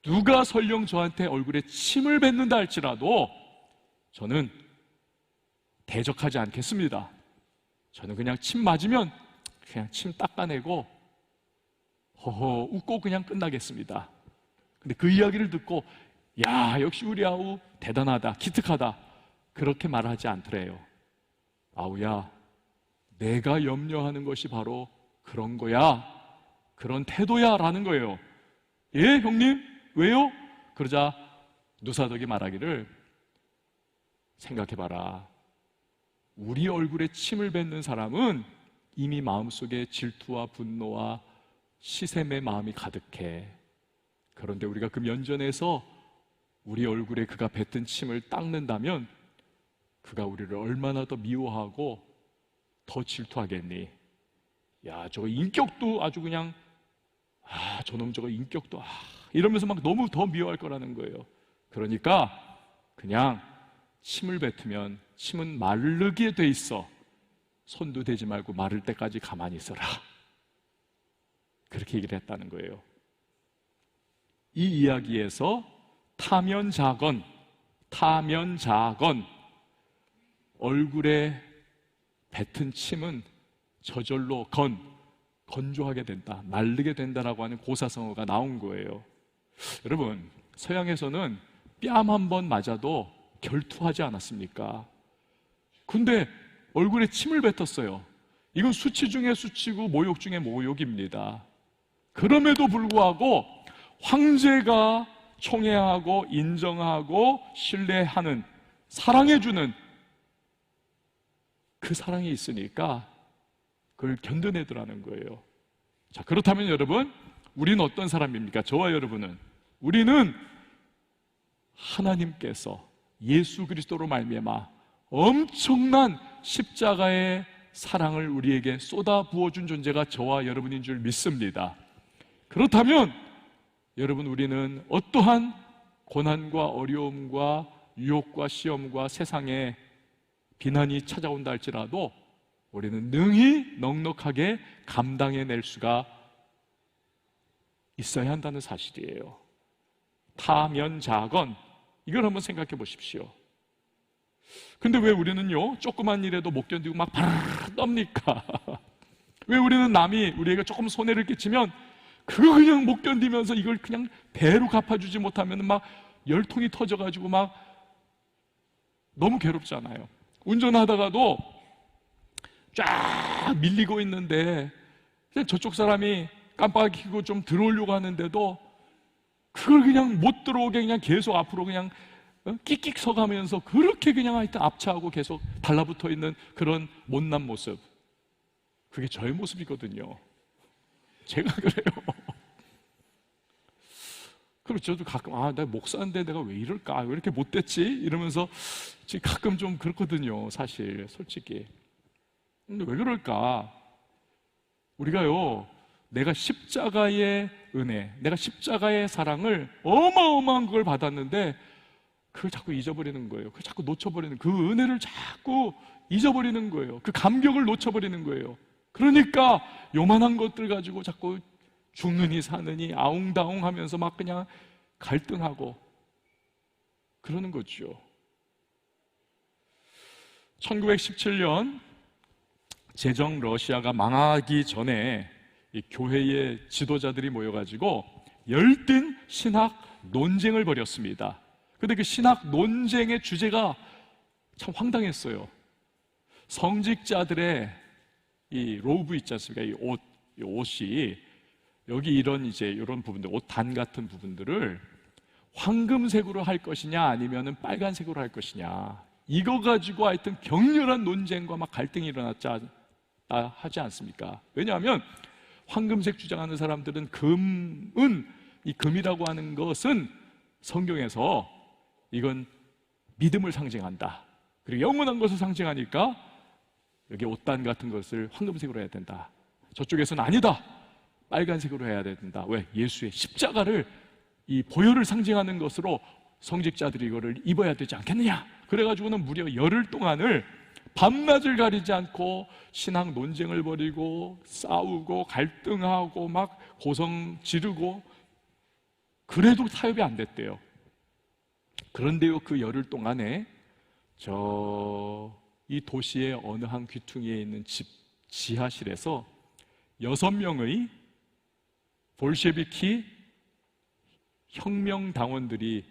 누가 설령 저한테 얼굴에 침을 뱉는다 할지라도 저는 대적하지 않겠습니다. 저는 그냥 침 맞으면 그냥 침 닦아내고 허허 웃고 그냥 끝나겠습니다. 근데 그 이야기를 듣고 야, 역시 우리 아우 대단하다, 기특하다, 그렇게 말하지 않더래요. 아우야, 내가 염려하는 것이 바로 그런 거야, 그런 태도야 라는 거예요. 예, 형님? 왜요? 그러자 누사덕이 말하기를, 생각해봐라, 우리 얼굴에 침을 뱉는 사람은 이미 마음속에 질투와 분노와 시샘의 마음이 가득해. 그런데 우리가 그 면전에서 우리 얼굴에 그가 뱉은 침을 닦는다면 그가 우리를 얼마나 더 미워하고 더 질투하겠니? 야, 저거 인격도 아주 그냥 저놈 저거 인격도 이러면서 막 너무 더 미워할 거라는 거예요. 그러니까 그냥 침을 뱉으면 침은 마르게 돼 있어. 손도 대지 말고 마를 때까지 가만히 있어라. 그렇게 얘기를 했다는 거예요. 이 이야기에서 타면자건, 얼굴에 뱉은 침은 저절로 건조하게 된다, 마르게 된다라고 하는 고사성어가 나온 거예요. 여러분, 서양에서는 뺨 한 번 맞아도 결투하지 않았습니까? 근데 얼굴에 침을 뱉었어요. 이건 수치 중에 수치고 모욕 중에 모욕입니다. 그럼에도 불구하고 황제가 총애하고 인정하고 신뢰하는, 사랑해주는 그 사랑이 있으니까 그걸 견뎌내더라는 거예요. 자, 그렇다면 여러분, 우리는 어떤 사람입니까? 저와 여러분은, 우리는 하나님께서 예수 그리스도로 말미암아 엄청난 십자가의 사랑을 우리에게 쏟아 부어준 존재가 저와 여러분인 줄 믿습니다. 그렇다면 여러분, 우리는 어떠한 고난과 어려움과 유혹과 시험과 세상에 비난이 찾아온다 할지라도 우리는 능히 넉넉하게 감당해낼 수가 있어야 한다는 사실이에요. 타면자건, 이걸 한번 생각해 보십시오. 근데 왜 우리는요, 조그만 일에도 못 견디고 막 바르르 떱니까? 왜 우리는 남이 우리에게 조금 손해를 끼치면 그거 그냥 못 견디면서 이걸 그냥 배로 갚아주지 못하면 막 열통이 터져가지고 막 너무 괴롭잖아요. 운전하다가도 쫙 밀리고 있는데 저쪽 사람이 깜빡이 켜고 좀 들어오려고 하는데도 그걸 그냥 못 들어오게 그냥 계속 앞으로 그냥 끽끽 서가면서 그렇게 그냥 하여튼 앞차하고 계속 달라붙어 있는 그런 못난 모습, 그게 저의 모습이거든요. 제가 그래요. 그리고 저도 가끔 내가 목사인데 내가 왜 이럴까, 왜 이렇게 못됐지 이러면서 지금 가끔 좀 그렇거든요, 사실 솔직히. 근데 왜 그럴까? 우리가요, 내가 십자가의 은혜, 내가 십자가의 사랑을 어마어마한 걸 받았는데 그걸 자꾸 잊어버리는 거예요. 그걸 자꾸 놓쳐버리는, 그 은혜를 자꾸 잊어버리는 거예요. 그 감격을 놓쳐버리는 거예요. 그러니까 요만한 것들 가지고 자꾸 죽느니 사느니 아웅다웅 하면서 막 그냥 갈등하고 그러는 거죠. 1917년 제정 러시아가 망하기 전에 이 교회의 지도자들이 모여가지고 열띤 신학 논쟁을 벌였습니다. 근데 그 신학 논쟁의 주제가 참 황당했어요. 성직자들의 이 로브 있지 않습니까? 이 옷이 여기 이런 부분들, 옷 단 같은 부분들을 황금색으로 할 것이냐 아니면은 빨간색으로 할 것이냐, 이거 가지고 하여튼 격렬한 논쟁과 막 갈등이 일어났지 하지 않습니까? 왜냐하면 황금색 주장하는 사람들은 이 금이라고 하는 것은 성경에서 이건 믿음을 상징한다, 그리고 영원한 것을 상징하니까 여기 옷단 같은 것을 황금색으로 해야 된다. 저쪽에서는 아니다, 빨간색으로 해야 된다. 왜? 예수의 십자가를, 이 보혈을 상징하는 것으로 성직자들이 이거를 입어야 되지 않겠느냐. 그래가지고는 무려 열흘 동안을 밤낮을 가리지 않고 신앙 논쟁을 벌이고 싸우고 갈등하고 막 고성 지르고, 그래도 타협이 안 됐대요. 그런데요, 그 열흘 동안에 이 도시의 어느 한 귀퉁이에 있는 집 지하실에서 6명의 볼셰비키 혁명당원들이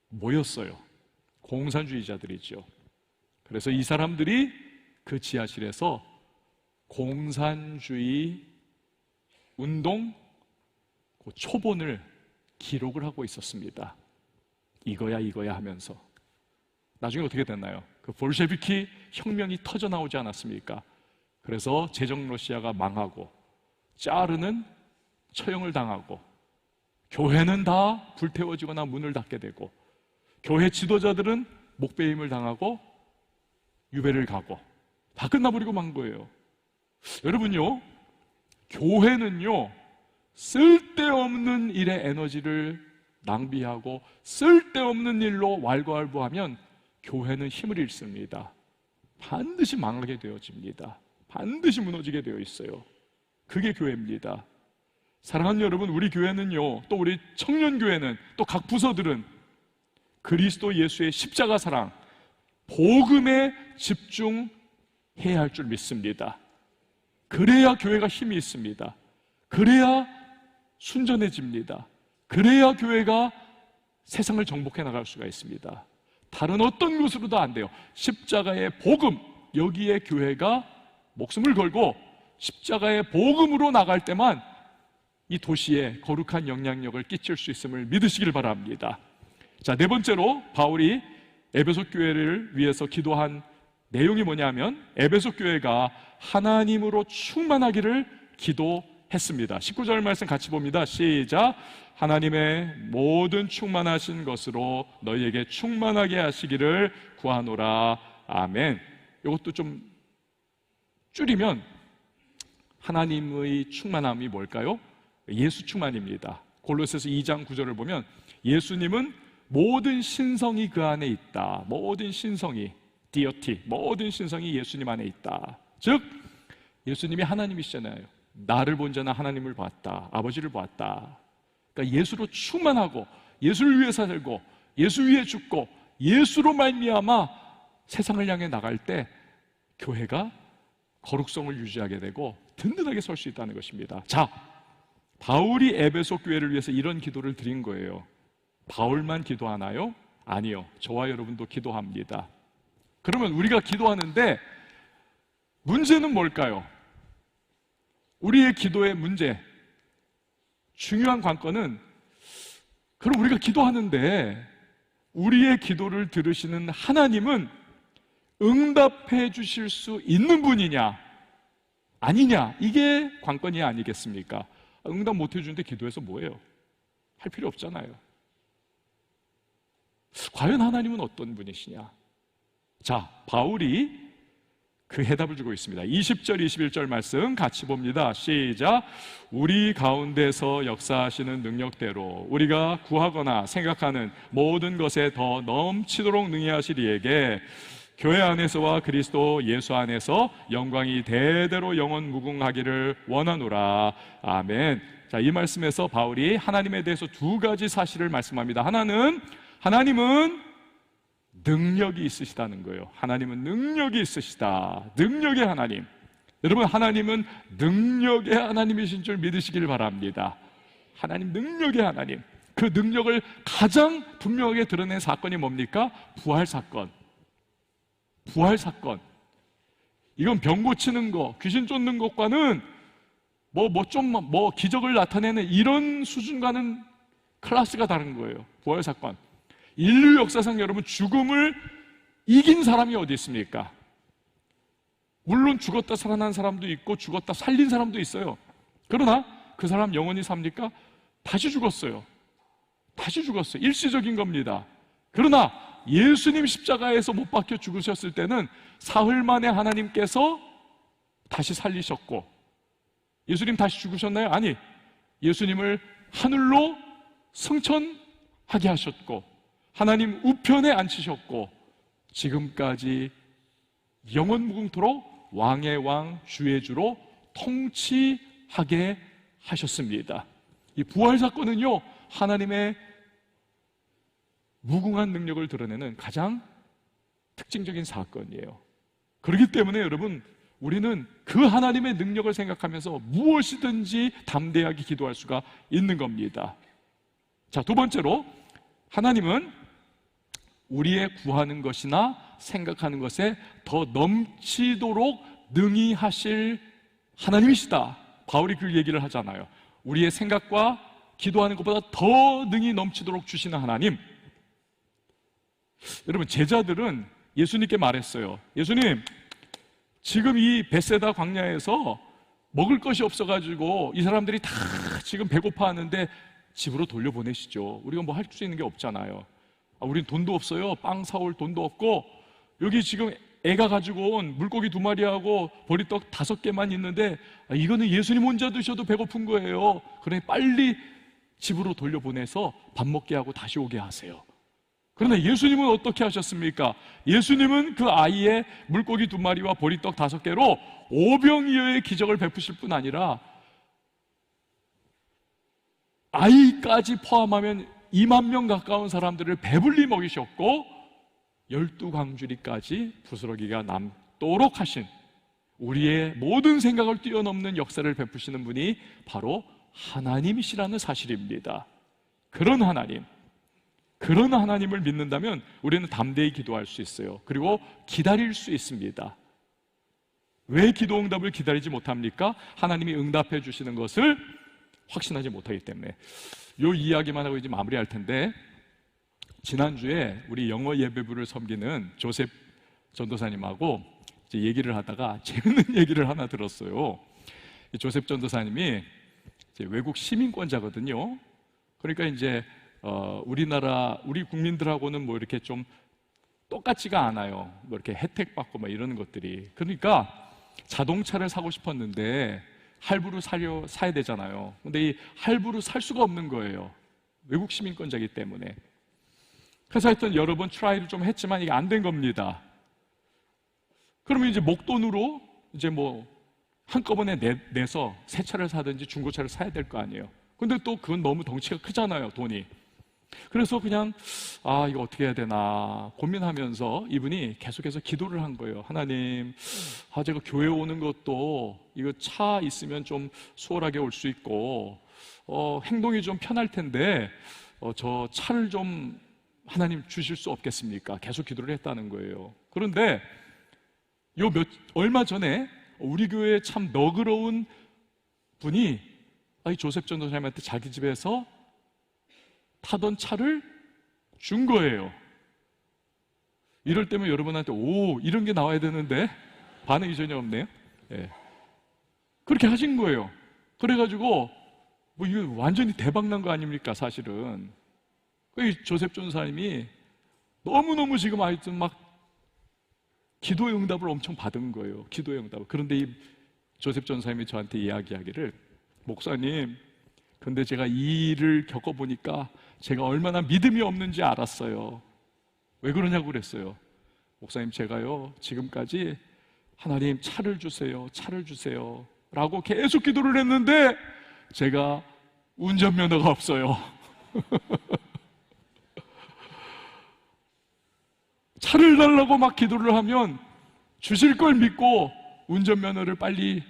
모였어요. 공산주의자들이죠. 그래서 이 사람들이 그 지하실에서 공산주의 운동 그 초본을 기록을 하고 있었습니다. 이거야 하면서. 나중에 어떻게 됐나요? 그 볼셰비키 혁명이 터져 나오지 않았습니까? 그래서 제정 러시아가 망하고, 짜르는 처형을 당하고, 교회는 다 불태워지거나 문을 닫게 되고, 교회 지도자들은 목배임을 당하고 유배를 가고, 다 끝나버리고 만 거예요. 여러분요, 교회는요, 쓸데없는 일에 에너지를 낭비하고 쓸데없는 일로 왈가왈부하면 교회는 힘을 잃습니다. 반드시 망하게 되어집니다. 반드시 무너지게 되어 있어요. 그게 교회입니다. 사랑하는 여러분, 우리 교회는요, 또 우리 청년교회는, 또 각 부서들은 그리스도 예수의 십자가 사랑, 복음에 집중해야 할 줄 믿습니다. 그래야 교회가 힘이 있습니다. 그래야 순전해집니다. 그래야 교회가 세상을 정복해 나갈 수가 있습니다. 다른 어떤 것으로도 안 돼요. 십자가의 복음, 여기에 교회가 목숨을 걸고 십자가의 복음으로 나갈 때만 이 도시에 거룩한 영향력을 끼칠 수 있음을 믿으시길 바랍니다. 자, 네 번째로 바울이 에베소 교회를 위해서 기도한 내용이 뭐냐면, 에베소 교회가 하나님으로 충만하기를 기도했습니다. 19절 말씀 같이 봅니다. 시작. 하나님의 모든 충만하신 것으로 너희에게 충만하게 하시기를 구하노라. 아멘. 이것도 좀 줄이면 하나님의 충만함이 뭘까요? 예수 충만입니다. 골로새서 2장 9절을 보면 예수님은 모든 신성이 그 안에 있다. 모든 신성이, 디어티, 모든 신성이 예수님 안에 있다. 즉 예수님이 하나님이시잖아요. 나를 본 자는 하나님을 봤다. 아버지를 봤다. 그러니까 예수로 충만하고 예수를 위해 살고 예수 위해 죽고 예수로 말미암아 세상을 향해 나갈 때 교회가 거룩성을 유지하게 되고 든든하게 설 수 있다는 것입니다. 자, 바울이 에베소 교회를 위해서 이런 기도를 드린 거예요. 바울만 기도하나요? 아니요. 저와 여러분도 기도합니다. 그러면 우리가 기도하는데 문제는 뭘까요? 우리의 기도의 문제, 중요한 관건은, 그럼 우리가 기도하는데 우리의 기도를 들으시는 하나님은 응답해 주실 수 있는 분이냐 아니냐, 이게 관건이 아니겠습니까? 응답 못 해주는데 기도해서 뭐예요? 할 필요 없잖아요. 과연 하나님은 어떤 분이시냐? 자, 바울이 그 해답을 주고 있습니다. 20절, 21절 말씀 같이 봅니다. 시작. 우리 가운데서 역사하시는 능력대로 우리가 구하거나 생각하는 모든 것에 더 넘치도록 능히 하시리 이에게 교회 안에서와 그리스도 예수 안에서 영광이 대대로 영원 무궁하기를 원하노라. 아멘. 자, 이 말씀에서 바울이 하나님에 대해서 두 가지 사실을 말씀합니다. 하나님은 능력이 있으시다는 거예요. 하나님은 능력이 있으시다. 능력의 하나님. 여러분, 하나님은 능력의 하나님이신 줄 믿으시길 바랍니다. 하나님 능력의 하나님. 그 능력을 가장 분명하게 드러낸 사건이 뭡니까? 부활 사건. 부활 사건. 이건 병 고치는 거, 귀신 쫓는 것과는 기적을 나타내는 이런 수준과는 클래스가 다른 거예요. 부활 사건. 인류 역사상 여러분, 죽음을 이긴 사람이 어디 있습니까? 물론 죽었다 살아난 사람도 있고 죽었다 살린 사람도 있어요. 그러나 그 사람 영원히 삽니까? 다시 죽었어요. 다시 죽었어요. 일시적인 겁니다. 그러나 예수님 십자가에서 못 박혀 죽으셨을 때는 사흘 만에 하나님께서 다시 살리셨고, 예수님 다시 죽으셨나요? 아니, 예수님을 하늘로 승천하게 하셨고 하나님 우편에 앉히셨고 지금까지 영원 무궁토록 왕의 왕 주의 주로 통치하게 하셨습니다. 이 부활 사건은요, 하나님의 무궁한 능력을 드러내는 가장 특징적인 사건이에요. 그렇기 때문에 여러분, 우리는 그 하나님의 능력을 생각하면서 무엇이든지 담대하게 기도할 수가 있는 겁니다. 자, 두 번째로, 하나님은 우리의 구하는 것이나 생각하는 것에 더 넘치도록 능히 하실 하나님이시다. 바울이 그 얘기를 하잖아요. 우리의 생각과 기도하는 것보다 더 능히 넘치도록 주시는 하나님. 여러분, 제자들은 예수님께 말했어요. 예수님, 지금 이 벳세다 광야에서 먹을 것이 없어가지고 이 사람들이 다 지금 배고파하는데 집으로 돌려보내시죠. 우리가 뭐 할 수 있는 게 없잖아요. 우린 돈도 없어요. 빵 사올 돈도 없고, 여기 지금 애가 가지고 온 물고기 2마리하고 보리떡 5개만 있는데, 이거는 예수님 혼자 드셔도 배고픈 거예요. 그러니 빨리 집으로 돌려보내서 밥 먹게 하고 다시 오게 하세요. 그러나 예수님은 어떻게 하셨습니까? 예수님은 그 아이의 물고기 2마리와 보리떡 5개로 오병이어의 기적을 베푸실 뿐 아니라 아이까지 포함하면 2만 명 가까운 사람들을 배불리 먹이셨고 12광주리까지 부스러기가 남도록 하신, 우리의 모든 생각을 뛰어넘는 역사를 베푸시는 분이 바로 하나님이시라는 사실입니다. 그런 하나님을 믿는다면 우리는 담대히 기도할 수 있어요. 그리고 기다릴 수 있습니다. 왜 기도 응답을 기다리지 못합니까? 하나님이 응답해 주시는 것을 확신하지 못하기 때문에. 이 이야기만 하고 이제 마무리할 텐데, 지난주에 우리 영어 예배부를 섬기는 조셉 전도사님하고 이제 얘기를 하다가 재밌는 얘기를 하나 들었어요. 조셉 전도사님이 이제 외국 시민권자거든요. 그러니까 이제 우리 국민들하고는 뭐 이렇게 좀 똑같지가 않아요. 뭐 이렇게 혜택 받고 막 이러는 것들이. 그러니까 자동차를 사고 싶었는데 할부로 사야 되잖아요. 근데 이 할부로 살 수가 없는 거예요. 외국 시민권자이기 때문에. 그래서 하여튼 여러 번 트라이를 좀 했지만 이게 안 된 겁니다. 그러면 이제 목돈으로 이제 뭐 한꺼번에 내서 새 차를 사든지 중고차를 사야 될 거 아니에요. 근데 또 그건 너무 덩치가 크잖아요, 돈이. 그래서 그냥 이거 어떻게 해야 되나 고민하면서 이분이 계속해서 기도를 한 거예요. 하나님, 제가 교회 오는 것도 이거 차 있으면 좀 수월하게 올 수 있고 행동이 좀 편할 텐데 저 차를 좀 하나님 주실 수 없겠습니까? 계속 기도를 했다는 거예요. 그런데 얼마 전에 우리 교회에 참 너그러운 분이 이 조셉 전도사님한테 자기 집에서 타던 차를 준 거예요. 이럴 때면 여러분한테 이런 게 나와야 되는데 반응이 전혀 없네요. 예. 그렇게 하신 거예요. 그래가지고 뭐 이거 완전히 대박난 거 아닙니까, 사실은. 이 조셉 전도사님이 너무너무 지금 하여튼 막 기도의 응답을 엄청 받은 거예요. 기도의 응답을. 그런데 이 조셉 전도사님이 저한테 이야기하기를, 목사님, 근데 제가 이 일을 겪어보니까 제가 얼마나 믿음이 없는지 알았어요. 왜 그러냐고 그랬어요. 목사님, 제가요 지금까지 하나님 차를 주세요, 차를 주세요 라고 계속 기도를 했는데 제가 운전면허가 없어요. 차를 달라고 막 기도를 하면 주실 걸 믿고 운전면허를 빨리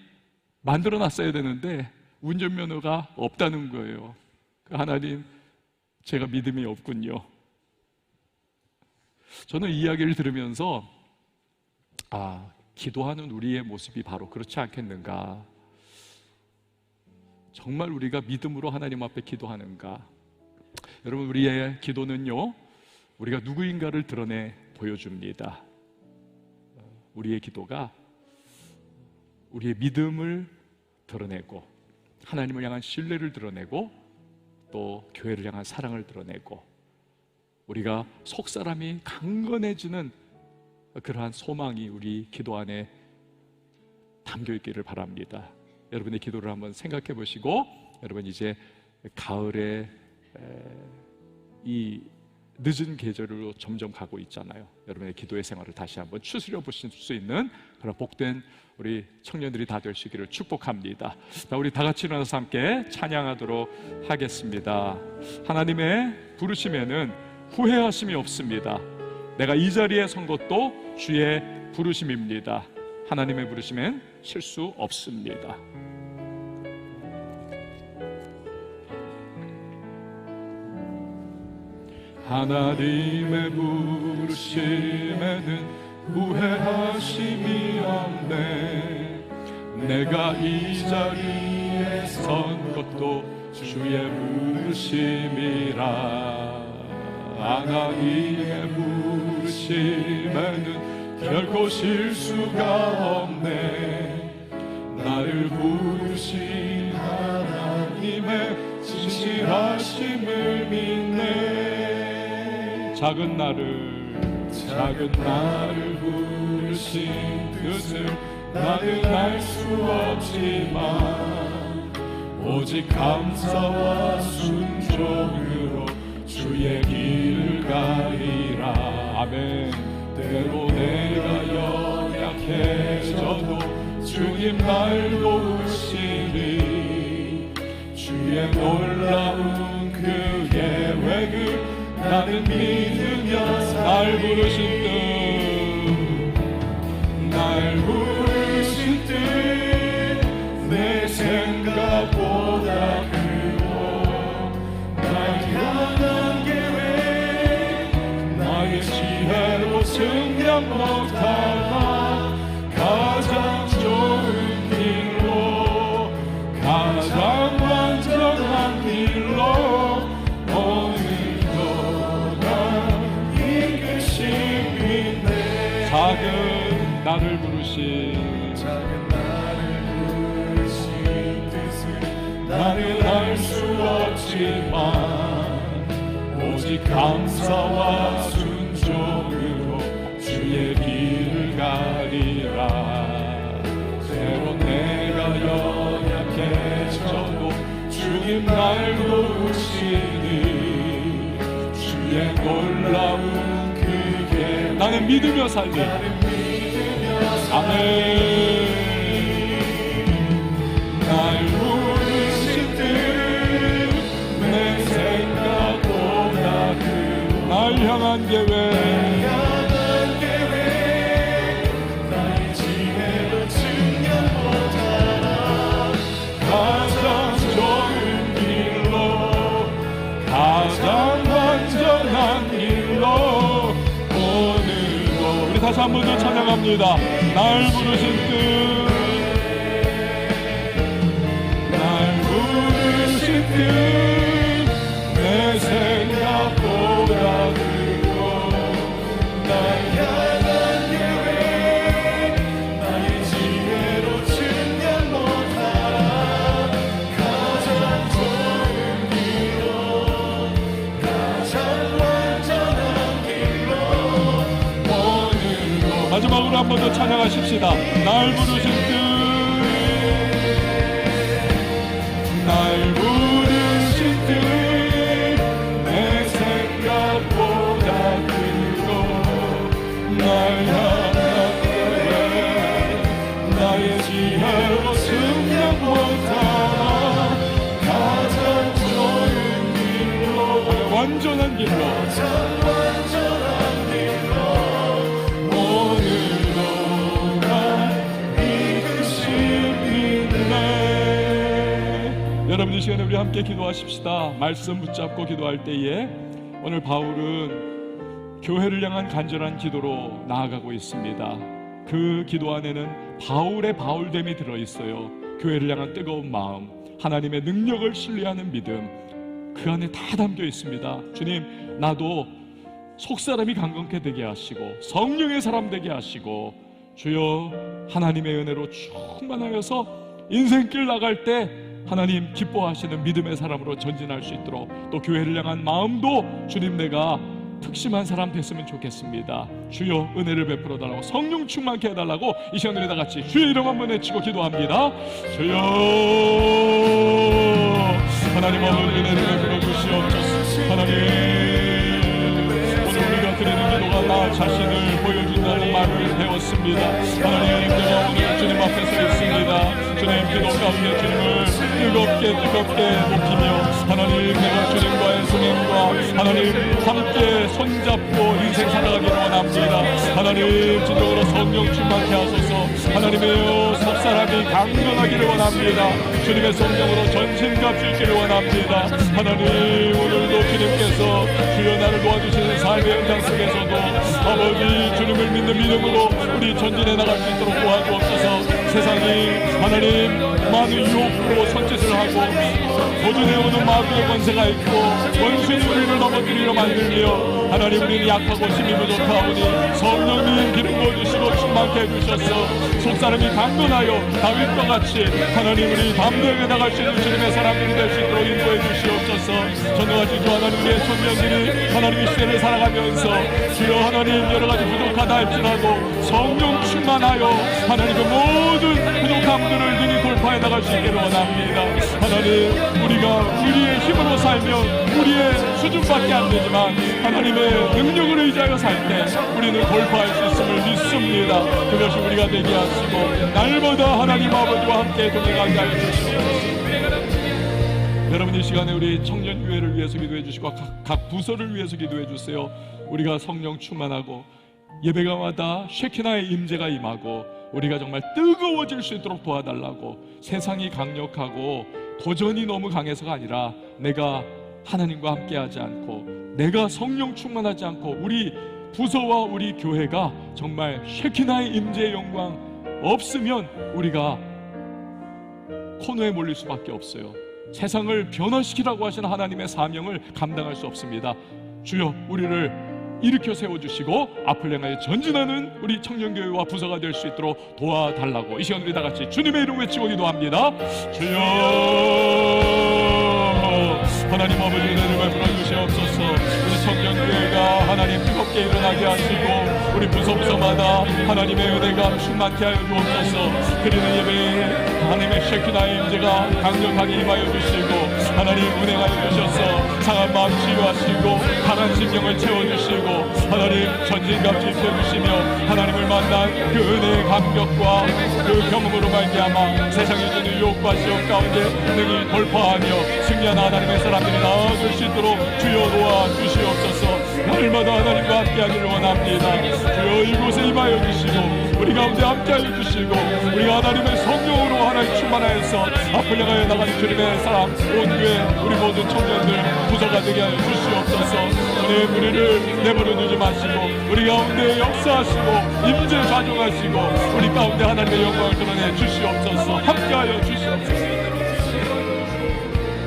만들어 놨어야 되는데 운전면허가 없다는 거예요. 하나님, 제가 믿음이 없군요. 저는 이 이야기를 들으면서 기도하는 우리의 모습이 바로 그렇지 않겠는가. 정말 우리가 믿음으로 하나님 앞에 기도하는가. 여러분, 우리의 기도는요, 우리가 누구인가를 드러내 보여줍니다. 우리의 기도가 우리의 믿음을 드러내고 하나님을 향한 신뢰를 드러내고 또 교회를 향한 사랑을 드러내고 우리가 속사람이 강건해지는 그러한 소망이 우리 기도 안에 담겨 있기를 바랍니다. 여러분의 기도를 한번 생각해 보시고, 여러분 이제 가을에 이 늦은 계절로 점점 가고 있잖아요. 여러분의 기도의 생활을 다시 한번 추스려 보실 수 있는 그런 복된 우리 청년들이 다 되시기를 축복합니다. 자, 우리 다 같이 일어나서 함께 찬양하도록 하겠습니다. 하나님의 부르심에는 후회하심이 없습니다. 내가 이 자리에 선 것도 주의 부르심입니다. 하나님의 부르심엔 실수 없습니다. 하나님의 부르심에는 후회하심이 없네. 내가 이 자리에 선 것도 주의 부르심이라. 하나님의 부르심에는 결코 실수가 없네. 나를 부르신 하나님의 진실하심을 믿네. 작은 나를 부르신 뜻을 나는 알 수 없지만 오직 감사와 순종으로 주의 길을 가리라. 아멘. 때로 내가 연약해져도 주님 날 도우시니 주의 놀라운 그 계획을 나는 믿으며 날 부르신 뜻 내 생각보다 크고 날 향한 계획 나의 지혜로 측량 못하나 가장 좋은 길로 가장 완전한 길로 작은 나를 부르신 뜻을 나는 알 수 없지만 오직 감사와 순종으로 주의 길을 가리라. 때로 내가 연약해져도 주님 날 도우시니 주의 놀라운 나는 믿으며 살리. 아멘. 날 부르신 뜻 내 생각보다 크고 날 향한 계획 나의 지혜로 측량 못하나 가장 좋은 길로 가장 완전한 길로 우리 다시 한 번 더 찬양합니다. 날 부르신 뜻 내 생각보다 크고 날 향한 계획 나의 지혜로 측량 못하나 가장 좋은 길로 가장 완전한 길로 마지막으로 한 번 더 찬양하십시다. 날 부르신 뜻 날 부르신 뜻 내 생각보다 크고 날 향한 계획 나의 지혜로 측량 못하나 가장 좋은 길로 완전한 길로 여러분 이 시간에 우리 함께 기도하십시다. 말씀 붙잡고 기도할 때에 오늘 바울은 교회를 향한 간절한 기도로 나아가고 있습니다. 그 기도 안에는 바울의 바울됨이 들어있어요. 교회를 향한 뜨거운 마음, 하나님의 능력을 신뢰하는 믿음, 그 안에 다 담겨 있습니다. 주님, 나도 속사람이 강건케 되게 하시고 성령의 사람 되게 하시고 주여 하나님의 은혜로 충만하여서 인생길 나갈 때 하나님 기뻐하시는 믿음의 사람으로 전진할 수 있도록 또 교회를 향한 마음도 주님 내가 특심한 사람 됐으면 좋겠습니다. 주여 은혜를 베풀어 달라고 성령 충만케 해달라고 이 시간 우리 다 같이 주의 이름 한번 외치고 기도합니다. 주여 하나님 오늘 은혜를 베풀어 주시옵소서. 하나님 나 자신을 보여준다는 말을 배웠습니다. 하나님, 내가 오늘 주님 앞에 서 있습니다. 주님, 기도 가운데 주님을 뜨겁게 높이며 하나님, 내가 주님과의 동행과 하나님 함께 손잡고 인생 살아가기를 원합니다. 하나님, 진정으로 성령 충만케 하소서. 하나님의 속사람이 강건하기를 원합니다. 주님의 성령으로 전신갑 주시기를 원합니다. 하나님, 오늘도 주님께서 주여 나를 도와주시는 삶의 현장 속에서도 아버지 주님을 믿는 믿음으로 우리 전진해 나갈 수 있도록 도와주옵소서. 세상이 하나님 많은 유혹으로 손짓을 하고 도전해오는 마귀의 권세가 있고 원수는 우리를 넘어뜨리려 만들며 하나님, 우리는 약하고 힘이 부족하오니 성령님 기름 부어주시고 충만케 해주셔서 속사람이 강건하여 다윗과 같이 하나님 우리 담대하게 나갈 수 있는 주님의 사람들이 될 수 있도록 인도해 주시옵소서. 전능하신 주 하나님, 우리의 청년들이 하나님 이 시대를 살아가면서 주여 하나님 여러가지 부족하다 할지라도 성령 충만하여 하나님의 모든 부족함들을 능히 돌파해 나갈 수 있기를 원합니다. 하나님, 우리가 우리의 힘으로 살면 우리의 수준밖에 안 되지만 하나님의 능력을 의지하여 살 때 우리는 돌파할 수 있음을 믿습니다. 그것이 우리가 되게 하시고 날마다 하나님 아버지와 함께 동행하게 하여 주시옵소서. 여러분, 이 시간에 우리 청년교회를 위해서 기도해 주시고 각 부서를 위해서 기도해 주세요. 우리가 성령 충만하고 예배가마다 쉐키나의 임재가 임하고 우리가 정말 뜨거워질 수 있도록 도와달라고. 세상이 강력하고 도전이 너무 강해서가 아니라 내가 하나님과 함께하지 않고 내가 성령 충만하지 않고 우리 부서와 우리 교회가 정말 쉐키나의 임재의 영광 없으면 우리가 코너에 몰릴 수밖에 없어요. 세상을 변화시키라고 하시는 하나님의 사명을 감당할 수 없습니다. 주여, 우리를 일으켜 세워주시고 앞을 향하여 전진하는 우리 청년교회와 부서가 될 수 있도록 도와달라고 이 시간 우리 다같이 주님의 이름 외치고 기도합니다. 주여, 하나님 아버지 은혜를 베풀어 주시옵소서. 우리 청년교회가 하나님 뜨겁게 일어나게 하시고 우리 부서마다 하나님의 은혜가 충만케 하여 주옵소서. 드리는 예배에 하나님의 쉐키나의 임재가 강력하게 임하여 주시고 하나님 은혜하여 주셔서 상한 마음 치유하시고 강한 심령을 채워주시고 하나님 전진갑 지켜주시며 하나님을 만난 그 은혜의 감격과 그 경험으로 말미암아 세상이 주는 유혹과 시험 가운데 능히 돌파하며 승리한 하나님의 사람들이 나아갈 수 있도록 주여 도와주시옵소서. 날마다 하나님과 함께하기를 원합니다. 주여, 이곳에 임하여 주시고 우리 가운데 함께하여 주시고 우리가 하나님의 성령으로 하나님 충만하여서 앞을 향하여 나가는 주님의 사람 온 교회 우리 모든 청년들 부서가 되게 하여 주시옵소서. 주님, 우리를 내버려 두지 마시고 우리 가운데 역사하시고 임재 좌정하시고 우리 가운데 하나님의 영광을 드러내 주시옵소서. 함께하여 주시옵소서.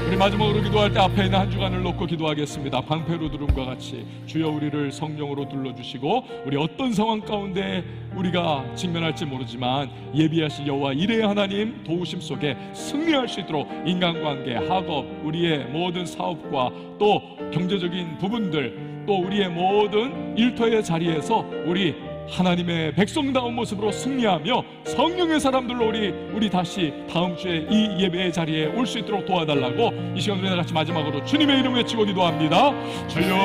우리 마지막으로 기도할 때 앞에 있는 한 주간을 놓고 기도하겠습니다. 방패로드름과 같이 주여, 우리를 성령으로 둘러주시고 우리 어떤 상황 가운데 우리가 직면할지 모르지만 예비하신 여호와 이레의 하나님 도우심 속에 승리할 수 있도록 인간관계, 학업, 우리의 모든 사업과 또 경제적인 부분들, 또 우리의 모든 일터의 자리에서 우리 하나님의 백성다운 모습으로 승리하며 성령의 사람들로 우리 다시 다음 주에 이 예배의 자리에 올 수 있도록 도와달라고 이 시간 우리 같이 마지막으로 주님의 이름 외치고 기도합니다. 주여,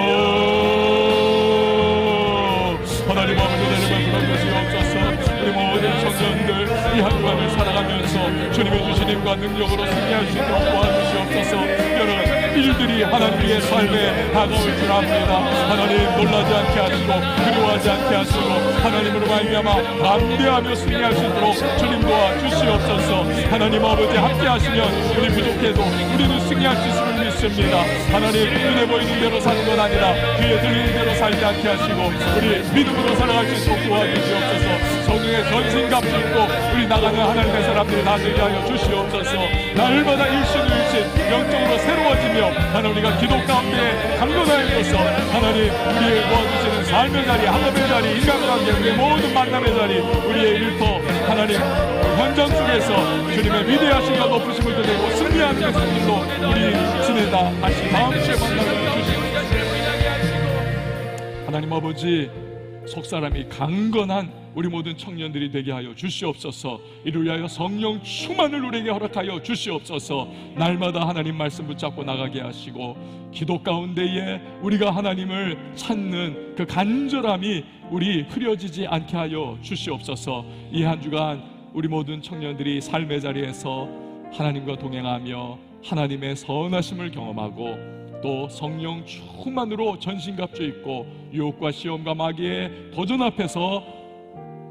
하나님 아버지 은혜를 베풀어 주시옵소서. 우리 모든 청년들 이 한 주간을 살아가면서 주님의 주신 힘과 능력으로 승리할 수 있도록 도와주시옵소서. 여러 일들이 하나님의 삶에 다가올 줄 압니다. 하나님 놀라지 않게 하시고 두려워하지 않게 하시고 하나님으로 말미암아 담대하며 승리할 수 있도록 주님 도와주시옵소서. 하나님 아버지 함께 하시면 우리 부족해도 우리는 승리할 수 있음을 믿습니다. 하나님, 눈에 보이는 대로 사는 건 아니라 귀에 들리는 대로 살지 않게 하시고 우리 믿음으로 살아갈 수 있도록 도와주시옵소서. 성령의 전신갑 입고 우리 나가는 하나님의 사람들이 다 되게 하여 주시옵소서. 날마다 일신일신 영적으로 새로워지며 하나님 우리가 기도 가운데 강건하여서 하나님 우리의 도와주시는 삶의 자리, 학업의 자리, 인간관계, 우리의 모든 만남의 자리, 우리의 일터 하나님 현장 속에서 주님의 위대하심과 높으심을 드리고 승리하는 백성들로 우리 지내다 다시 다음 주에 만나게 주시옵소서. 하나님 아버지, 속사람이 강건한 우리 모든 청년들이 되게 하여 주시옵소서. 이를 위하여 성령 충만을 우리에게 허락하여 주시옵소서. 날마다 하나님 말씀 붙잡고 나가게 하시고, 기도 가운데에 우리가 하나님을 찾는 그 간절함이 우리 흐려지지 않게 하여 주시옵소서. 이 한 주간 우리 모든 청년들이 삶의 자리에서 하나님과 동행하며 하나님의 선하심을 경험하고, 또 성령 충만으로 전신갑주 입고 유혹과 시험과 마귀의 도전 앞에서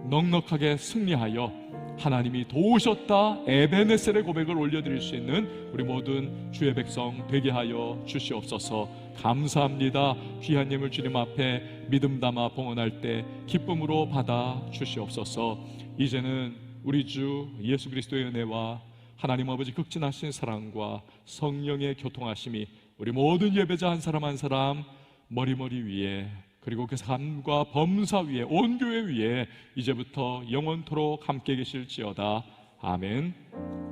넉넉하게 승리하여 하나님이 도우셨다 에베네셀의 고백을 올려드릴 수 있는 우리 모든 주의 백성 되게 하여 주시옵소서. 감사합니다. 귀한 예물 주님 앞에 믿음 담아 봉헌할 때 기쁨으로 받아 주시옵소서. 이제는 우리 주 예수 그리스도의 은혜와 하나님 아버지 극진하신 사랑과 성령의 교통하심이 우리 모든 예배자 한 사람 한 사람 머리 위에, 그리고 그 삶과 범사 위에, 온 교회 위에 이제부터 영원토록 함께 계실지어다. 아멘.